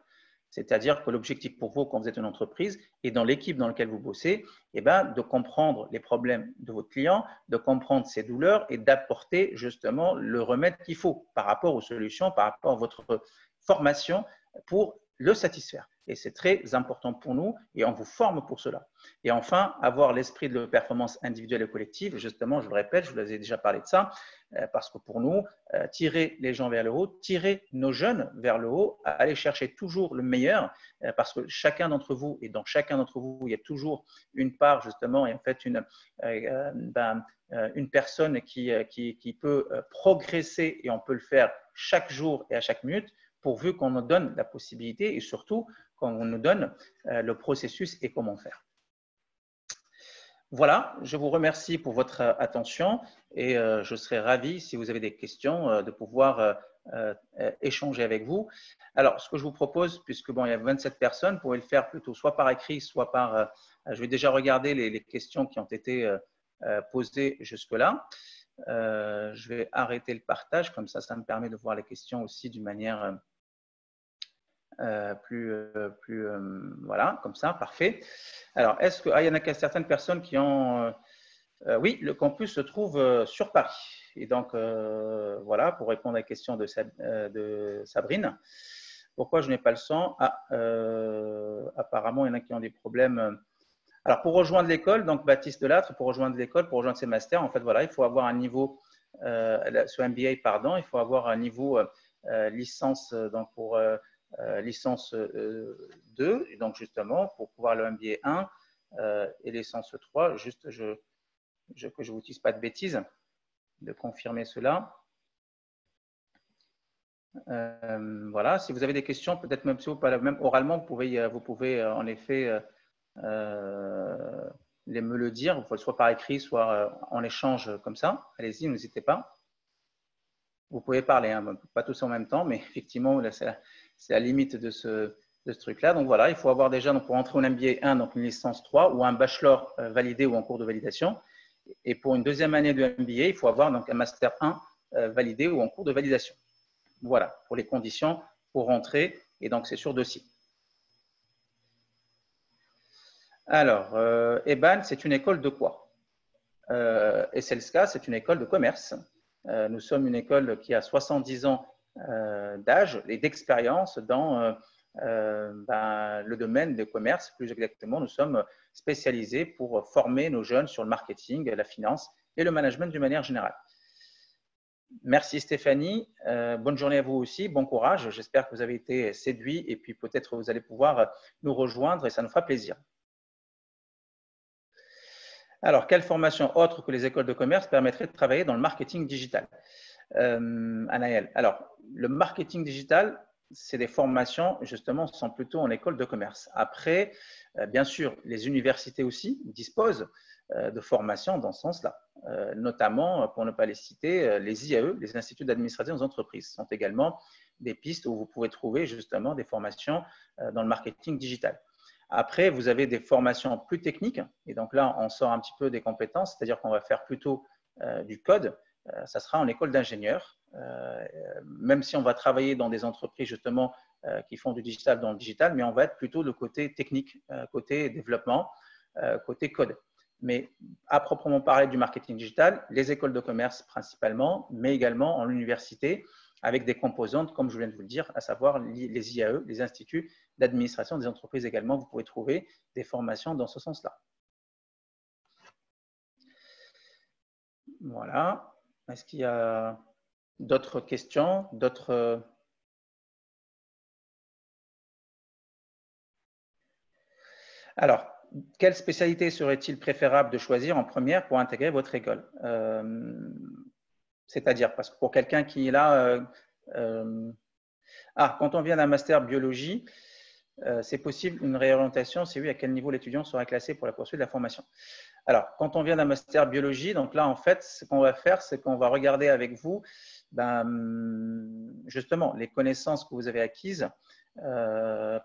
C'est-à-dire que l'objectif pour vous, quand vous êtes une entreprise et dans l'équipe dans laquelle vous bossez, de comprendre les problèmes de votre client, de comprendre ses douleurs et d'apporter justement le remède qu'il faut par rapport aux solutions, par rapport à votre formation pour le satisfaire. Et c'est très important pour nous et on vous forme pour cela. Et enfin, avoir l'esprit de performance individuelle et collective, justement, je le répète, je vous ai déjà parlé de ça, parce que pour nous, tirer les gens vers le haut, tirer nos jeunes vers le haut, aller chercher toujours le meilleur, parce que chacun d'entre vous, et dans chacun d'entre vous, il y a toujours une part, justement, et en fait, une personne qui peut progresser et on peut le faire chaque jour et à chaque minute, pourvu qu'on nous donne la possibilité et surtout qu'on nous donne le processus et comment faire. Voilà, je vous remercie pour votre attention et je serai ravi, si vous avez des questions, de pouvoir échanger avec vous. Alors, ce que je vous propose, puisque il y a 27 personnes, vous pouvez le faire plutôt soit par écrit, soit par… je vais déjà regarder les questions qui ont été posées jusque-là. Je vais arrêter le partage, comme ça me permet de voir les questions aussi d'une manière… voilà, comme ça, parfait. Alors, est-ce que… il y en a certaines personnes qui ont… oui, le campus se trouve sur Paris. Et donc, voilà, pour répondre à la question de Sabrine. Pourquoi je n'ai pas le son? Apparemment, il y en a qui ont des problèmes. Alors, pour rejoindre l'école, donc Baptiste Delattre, pour rejoindre l'école, pour rejoindre ses masters, en fait, voilà, il faut avoir un niveau, sur MBA, pardon, il faut avoir un niveau licence, donc pour… licence 2, et donc justement pour pouvoir le MBA 1 et licence 3, juste que je ne vous dise pas de bêtises, de confirmer cela. Voilà, si vous avez des questions, peut-être même si vous parlez même oralement, vous pouvez en effet me le dire, soit par écrit, soit en échange comme ça. Allez-y, n'hésitez pas. Vous pouvez parler, hein, pas tous en même temps, mais effectivement, c'est la limite de ce truc-là. Donc voilà, il faut avoir déjà, donc pour entrer en MBA 1, donc une licence 3 ou un bachelor validé ou en cours de validation. Et pour une deuxième année de MBA, il faut avoir donc un master 1 validé ou en cours de validation. Voilà, pour les conditions pour rentrer. Et donc, c'est sur dossier. Alors, EBAN, c'est une école de quoi? SLSK, c'est une école de commerce. Nous sommes une école qui a 70 ans d'âge et d'expérience dans le domaine des commerces. Plus exactement, nous sommes spécialisés pour former nos jeunes sur le marketing, la finance et le management d'une manière générale. Merci Stéphanie. Bonne journée à vous aussi. Bon courage. J'espère que vous avez été séduits et puis peut-être vous allez pouvoir nous rejoindre et ça nous fera plaisir. Alors, quelle formation autre que les écoles de commerce permettrait de travailler dans le marketing digital? Anaël, alors, le marketing digital, c'est des formations, justement, sont plutôt en école de commerce. Après, bien sûr, les universités aussi disposent de formations dans ce sens-là, notamment, pour ne pas les citer, les IAE, les instituts d'administration des entreprises, sont également des pistes où vous pouvez trouver justement des formations dans le marketing digital. Après, vous avez des formations plus techniques et donc là, on sort un petit peu des compétences, c'est-à-dire qu'on va faire plutôt du code ça sera en école d'ingénieur. Même si on va travailler dans des entreprises justement qui font du digital dans le digital, mais on va être plutôt le côté technique, côté développement, côté code. Mais à proprement parler du marketing digital, les écoles de commerce principalement, mais également en université, avec des composantes, comme je viens de vous le dire, à savoir les IAE, les instituts d'administration des entreprises également. Vous pouvez trouver des formations dans ce sens-là. Voilà. Est-ce qu'il y a d'autres questions, d'autres... Alors, quelle spécialité serait-il préférable de choisir en première pour intégrer votre école? C'est-à-dire, parce que pour quelqu'un qui est là, quand on vient d'un master biologie, c'est possible une réorientation? Si oui, à quel niveau l'étudiant sera classé pour la poursuite de la formation? Alors, quand on vient d'un master biologie, donc là, en fait, ce qu'on va faire, c'est qu'on va regarder avec vous, justement, les connaissances que vous avez acquises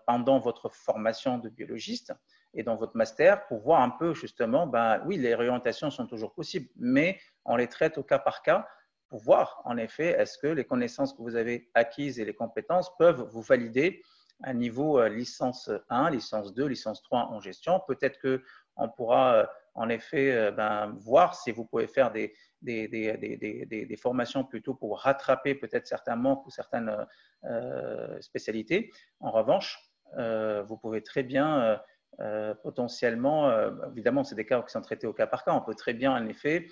pendant votre formation de biologiste et dans votre master pour voir un peu, justement, oui, les réorientations sont toujours possibles, mais on les traite au cas par cas pour voir, en effet, est-ce que les connaissances que vous avez acquises et les compétences peuvent vous valider à niveau licence 1, licence 2, licence 3 en gestion. Peut-être qu'on pourra en effet voir si vous pouvez faire des formations plutôt pour rattraper peut-être certains manques ou certaines spécialités. En revanche, vous pouvez très bien potentiellement, évidemment c'est des cas qui sont traités au cas par cas, on peut très bien en effet,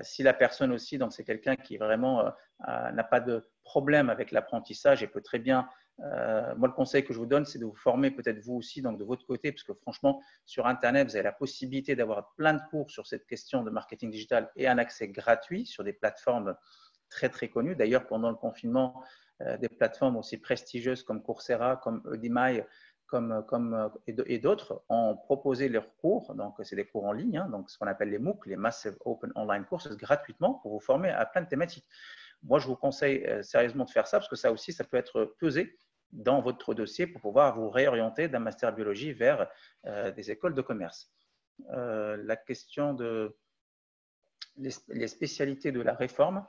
si la personne aussi, donc c'est quelqu'un qui vraiment n'a pas de problème avec l'apprentissage et peut très bien moi, le conseil que je vous donne, c'est de vous former peut-être vous aussi donc de votre côté, parce que franchement, sur Internet, vous avez la possibilité d'avoir plein de cours sur cette question de marketing digital et un accès gratuit sur des plateformes très, très connues. D'ailleurs, pendant le confinement, des plateformes aussi prestigieuses comme Coursera, comme Udemy, et d'autres ont proposé leurs cours. Donc, c'est des cours en ligne, hein, donc ce qu'on appelle les MOOC, les Massive Open Online Courses, gratuitement pour vous former à plein de thématiques. Moi, je vous conseille sérieusement de faire ça parce que ça aussi, ça peut être pesé dans votre dossier pour pouvoir vous réorienter d'un master biologie vers des écoles de commerce. La question de les spécialités de la réforme,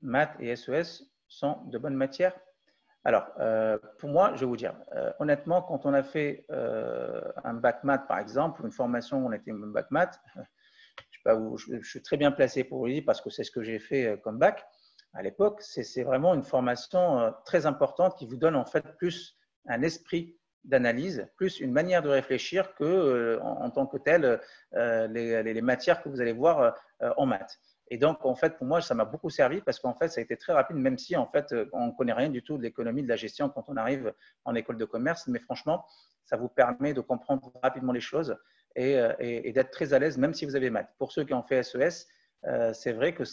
maths et SES sont de bonnes matières. Alors, pour moi, je vais vous dire, honnêtement, quand on a fait un bac maths, par exemple, une formation où on était un bac maths, je suis très bien placé pour vous dire parce que c'est ce que j'ai fait comme bac. À l'époque, c'est vraiment une formation très importante qui vous donne en fait plus un esprit d'analyse, plus une manière de réfléchir que en tant que tel les matières que vous allez voir en maths. Et donc, en fait, pour moi, ça m'a beaucoup servi parce qu'en fait, ça a été très rapide, même si en fait, on ne connaît rien du tout de l'économie, de la gestion quand on arrive en école de commerce. Mais franchement, ça vous permet de comprendre rapidement les choses et d'être très à l'aise, même si vous avez maths. Pour ceux qui ont fait SES, c'est vrai que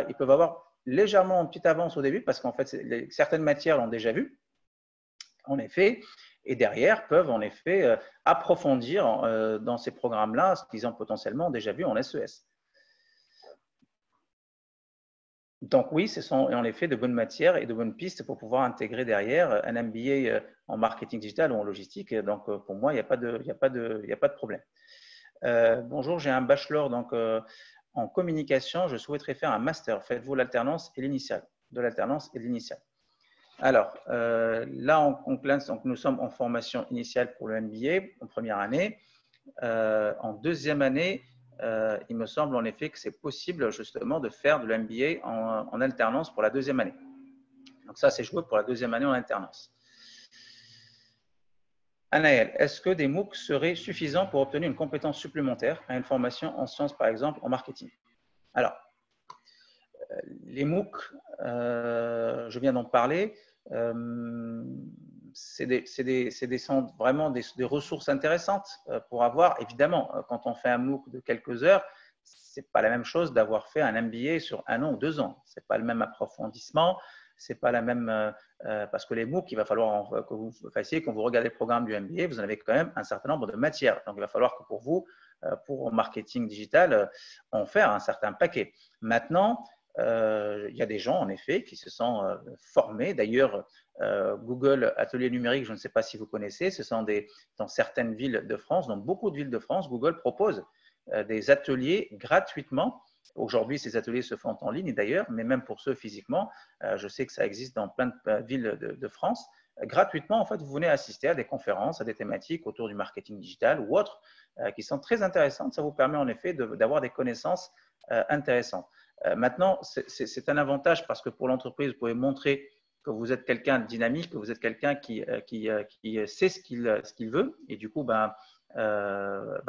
ils peuvent avoir légèrement une petite avance au début parce qu'en fait, certaines matières l'ont déjà vu, en effet, et derrière peuvent en effet approfondir dans ces programmes-là ce qu'ils ont potentiellement déjà vu en SES. Donc oui, ce sont en effet de bonnes matières et de bonnes pistes pour pouvoir intégrer derrière un MBA en marketing digital ou en logistique. Donc pour moi, il n'y a pas de problème. Bonjour, j'ai un bachelor donc en communication, je souhaiterais faire un master. Faites-vous l'alternance et l'initiale? De l'alternance et de l'initiale. Alors, là, donc, nous sommes en formation initiale pour le MBA en première année. En deuxième année, il me semble en effet que c'est possible justement de faire de l'MBA en alternance pour la deuxième année. Donc ça, c'est joué pour la deuxième année en alternance. Anaël, est-ce que des MOOC seraient suffisants pour obtenir une compétence supplémentaire à une formation en sciences, par exemple, en marketing? Alors, les MOOC, je viens d'en parler, sont vraiment des ressources intéressantes pour avoir. Évidemment, quand on fait un MOOC de quelques heures, ce n'est pas la même chose d'avoir fait un MBA sur 1 an ou 2 ans. Ce n'est pas le même approfondissement. C'est pas la même parce que les MOOC, il va falloir que vous fassiez, quand vous regardez le programme du MBA, vous en avez quand même un certain nombre de matières. Donc, il va falloir que pour vous, pour marketing digital, en faire un certain paquet. Maintenant, il y a des gens, en effet, qui se sont formés. D'ailleurs, Google Atelier numérique, je ne sais pas si vous connaissez, ce sont dans certaines villes de France, dans beaucoup de villes de France, Google propose des ateliers gratuitement Aujourd'hui, ces ateliers se font en ligne d'ailleurs, mais même pour ceux physiquement, je sais que ça existe dans plein de villes de France. Gratuitement, en fait, vous venez assister à des conférences, à des thématiques autour du marketing digital ou autres qui sont très intéressantes. Ça vous permet en effet d'avoir des connaissances intéressantes. Maintenant, c'est un avantage parce que pour l'entreprise, vous pouvez montrer que vous êtes quelqu'un de dynamique, que vous êtes quelqu'un qui sait ce qu'il veut et du coup, va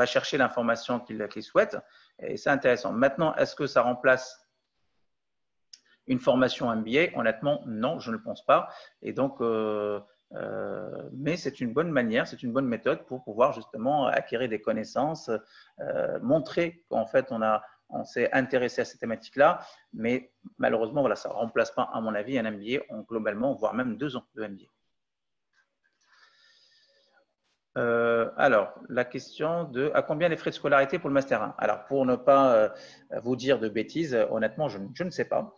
chercher l'information qu'il souhaite. Et c'est intéressant. Maintenant, est-ce que ça remplace une formation MBA? Honnêtement, non, je ne le pense pas. Et donc, mais c'est une bonne manière, c'est une bonne méthode pour pouvoir justement acquérir des connaissances, montrer qu'en fait, on s'est intéressé à ces thématiques-là. Mais malheureusement, voilà, ça ne remplace pas, à mon avis, un MBA en globalement, voire même 2 ans de MBA. Alors, la question de à combien les frais de scolarité pour le Master 1? Alors, pour ne pas vous dire de bêtises, honnêtement, je ne sais pas.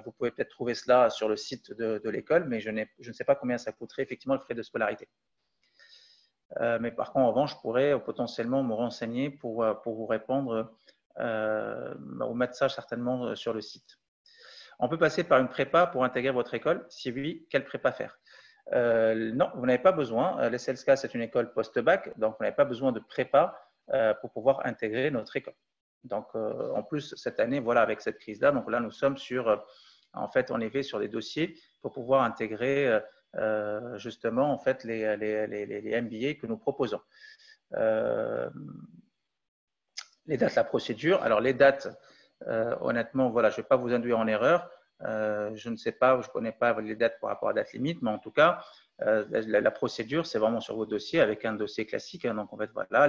Vous pouvez peut-être trouver cela sur le site de l'école, mais je ne sais pas combien ça coûterait effectivement le frais de scolarité. Mais par contre, en revanche, je pourrais potentiellement me renseigner pour vous répondre ou mettre ça certainement sur le site. On peut passer par une prépa pour intégrer votre école? Si oui, quelle prépa faire? Non, vous n'avez pas besoin. L'ESSELSCA, c'est une école post-bac, donc vous n'avez pas besoin de prépa pour pouvoir intégrer notre école. Donc, en plus, cette année, voilà, avec cette crise-là, donc là, nous sommes sur, en fait, en effet, sur des dossiers pour pouvoir intégrer justement, en fait, les MBA que nous proposons. Les dates, la procédure. Alors, les dates, honnêtement, voilà, je ne vais pas vous induire en erreur. Je ne sais pas, je ne connais pas les dates par rapport à date limite, mais en tout cas, la procédure, c'est vraiment sur vos dossiers avec un dossier classique. Hein, donc, en fait, voilà,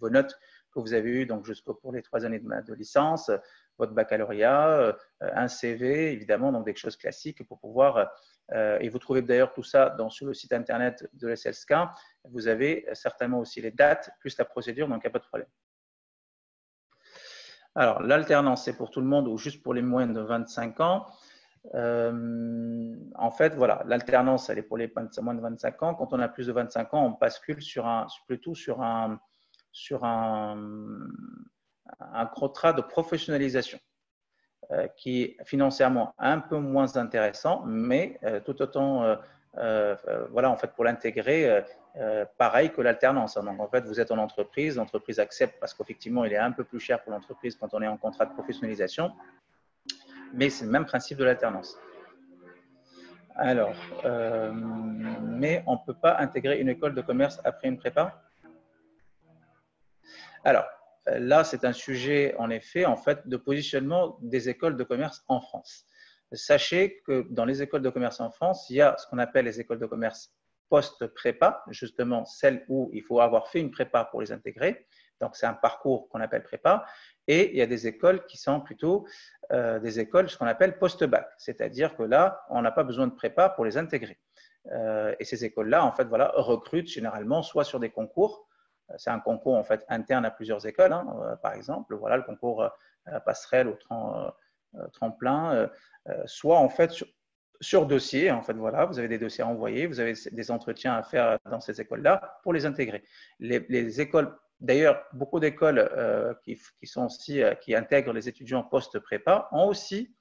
vos notes que vous avez eues donc pour les 3 années de licence, votre baccalauréat, un CV, évidemment, donc des choses classiques pour pouvoir. Et vous trouvez d'ailleurs tout ça sur le site internet de l'ESSELSK. Vous avez certainement aussi les dates plus la procédure, donc il n'y a pas de problème. Alors, l'alternance, c'est pour tout le monde ou juste pour les moins de 25 ans? En fait, voilà, l'alternance, elle est pour les moins de 25 ans. Quand on a plus de 25 ans, on bascule plutôt sur un contrat de professionnalisation qui est financièrement un peu moins intéressant, mais tout autant, voilà, en fait, pour l'intégrer, pareil que l'alternance. Donc, en fait, vous êtes en entreprise, l'entreprise accepte parce qu'effectivement, il est un peu plus cher pour l'entreprise quand on est en contrat de professionnalisation, mais c'est le même principe de l'alternance. Alors, mais on ne peut pas intégrer une école de commerce après une prépa? Alors, là, c'est un sujet, en effet, en fait, de positionnement des écoles de commerce en France. Sachez que dans les écoles de commerce en France, il y a ce qu'on appelle les écoles de commerce post-prépa, justement celles où il faut avoir fait une prépa pour les intégrer. Donc, c'est un parcours qu'on appelle prépa. Et il y a des écoles qui sont plutôt des écoles, ce qu'on appelle post-bac. C'est-à-dire que là, on n'a pas besoin de prépa pour les intégrer. Et ces écoles-là, en fait, voilà, recrutent généralement soit sur des concours. C'est un concours en fait interne à plusieurs écoles, hein, par exemple, voilà le concours passerelle ou tremplin, soit en fait sur dossier, en fait, voilà, vous avez des dossiers à envoyer, vous avez des entretiens à faire dans ces écoles-là pour les intégrer. Les écoles, d'ailleurs, beaucoup d'écoles qui intègrent les étudiants post-prépa ont aussi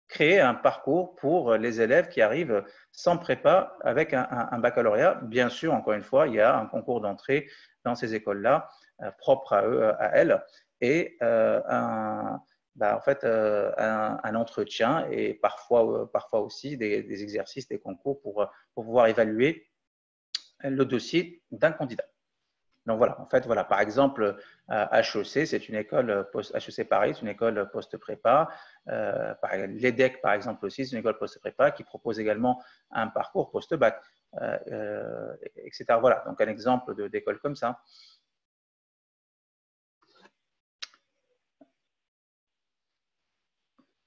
créé un parcours pour les élèves qui arrivent sans prépa avec un baccalauréat. Bien sûr, encore une fois, il y a un concours d'entrée dans ces écoles-là, propre à eux, à elles, et un entretien et parfois aussi des exercices, des concours pour pouvoir évaluer le dossier d'un candidat. Donc voilà, en fait, voilà, par exemple, HEC, c'est une école HEC Paris, c'est une école post-prépa. L'EDEC, par exemple, aussi, c'est une école post-prépa qui propose également un parcours post-bac, etc. Voilà, donc un exemple d'école comme ça.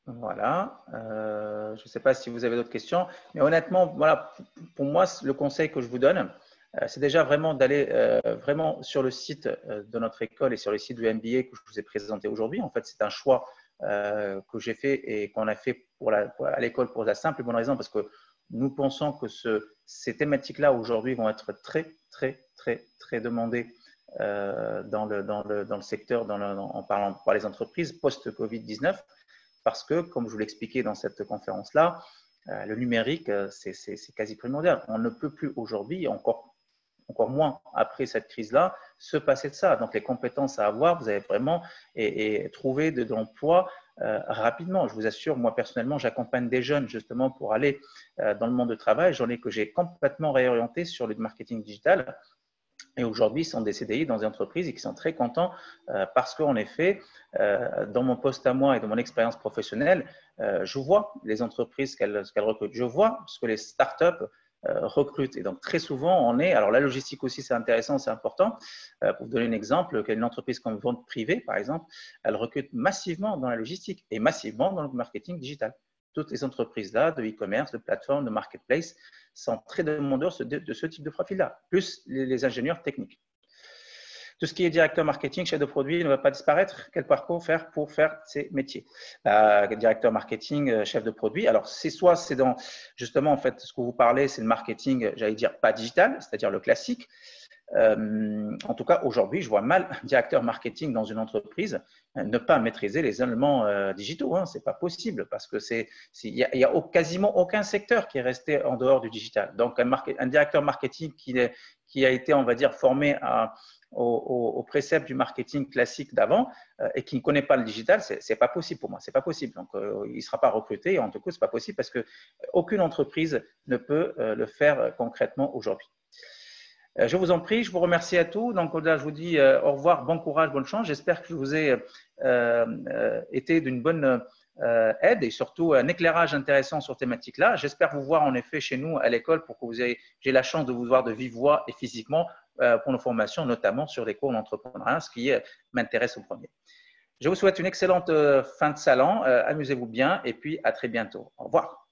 Voilà, je ne sais pas si vous avez d'autres questions, mais honnêtement, voilà, pour moi, le conseil que je vous donne, c'est déjà vraiment d'aller vraiment sur le site de notre école et sur le site du MBA que je vous ai présenté aujourd'hui. En fait, c'est un choix que j'ai fait et qu'on a fait à l'école pour la simple et bonne raison parce que nous pensons que ces thématiques-là aujourd'hui vont être très, très, très, très demandées dans le secteur, en parlant par les entreprises post-Covid-19, parce que, comme je vous l'expliquais dans cette conférence-là, le numérique, c'est quasi primordial. On ne peut plus aujourd'hui, encore moins après cette crise-là, se passer de ça. Donc, les compétences à avoir, vous avez vraiment et trouver de l'emploi rapidement. Je vous assure, moi personnellement, j'accompagne des jeunes justement pour aller dans le monde du travail. J'en ai que j'ai complètement réorienté sur le marketing digital. Et aujourd'hui, ils sont des CDI dans des entreprises et qui sont très contents parce qu'en effet, dans mon poste à moi et dans mon expérience professionnelle, je vois les entreprises qu'elles recrutent. Je vois ce que les startups recrutent. Et donc, très souvent, alors la logistique aussi, c'est intéressant, c'est important. Pour vous donner un exemple, une entreprise comme Vente Privée, par exemple, elle recrute massivement dans la logistique et massivement dans le marketing digital. Toutes les entreprises-là, de e-commerce, de plateforme, de marketplace, sont très demandeurs de ce type de profil-là, plus les ingénieurs techniques. Tout ce qui est directeur marketing, chef de produit ne va pas disparaître. Quel parcours faire pour faire ces métiers? Directeur marketing, chef de produit. Alors, c'est dans, justement, en fait, ce que vous parlez, c'est le marketing, j'allais dire, pas digital, c'est-à-dire le classique. En tout cas, aujourd'hui, je vois mal un directeur marketing dans une entreprise ne pas maîtriser les éléments digitaux. Hein. Ce n'est pas possible parce que il y a quasiment aucun secteur qui est resté en dehors du digital. Donc, un directeur marketing qui a été, on va dire, formé au précepte du marketing classique d'avant et qui ne connaît pas le digital, c'est pas possible pour moi. C'est pas possible. Donc, il ne sera pas recruté. En tout cas, c'est pas possible parce que aucune entreprise ne peut le faire concrètement aujourd'hui. Je vous en prie, je vous remercie à tous. Donc là, je vous dis au revoir, bon courage, bonne chance. J'espère que je vous ai été d'une bonne aide et surtout un éclairage intéressant sur ces thématiques-là. J'espère vous voir en effet chez nous à l'école pour que j'ai la chance de vous voir de vive voix et physiquement pour nos formations, notamment sur les cours d'entrepreneuriat, ce qui m'intéresse au premier. Je vous souhaite une excellente fin de salon. Amusez-vous bien et puis à très bientôt. Au revoir.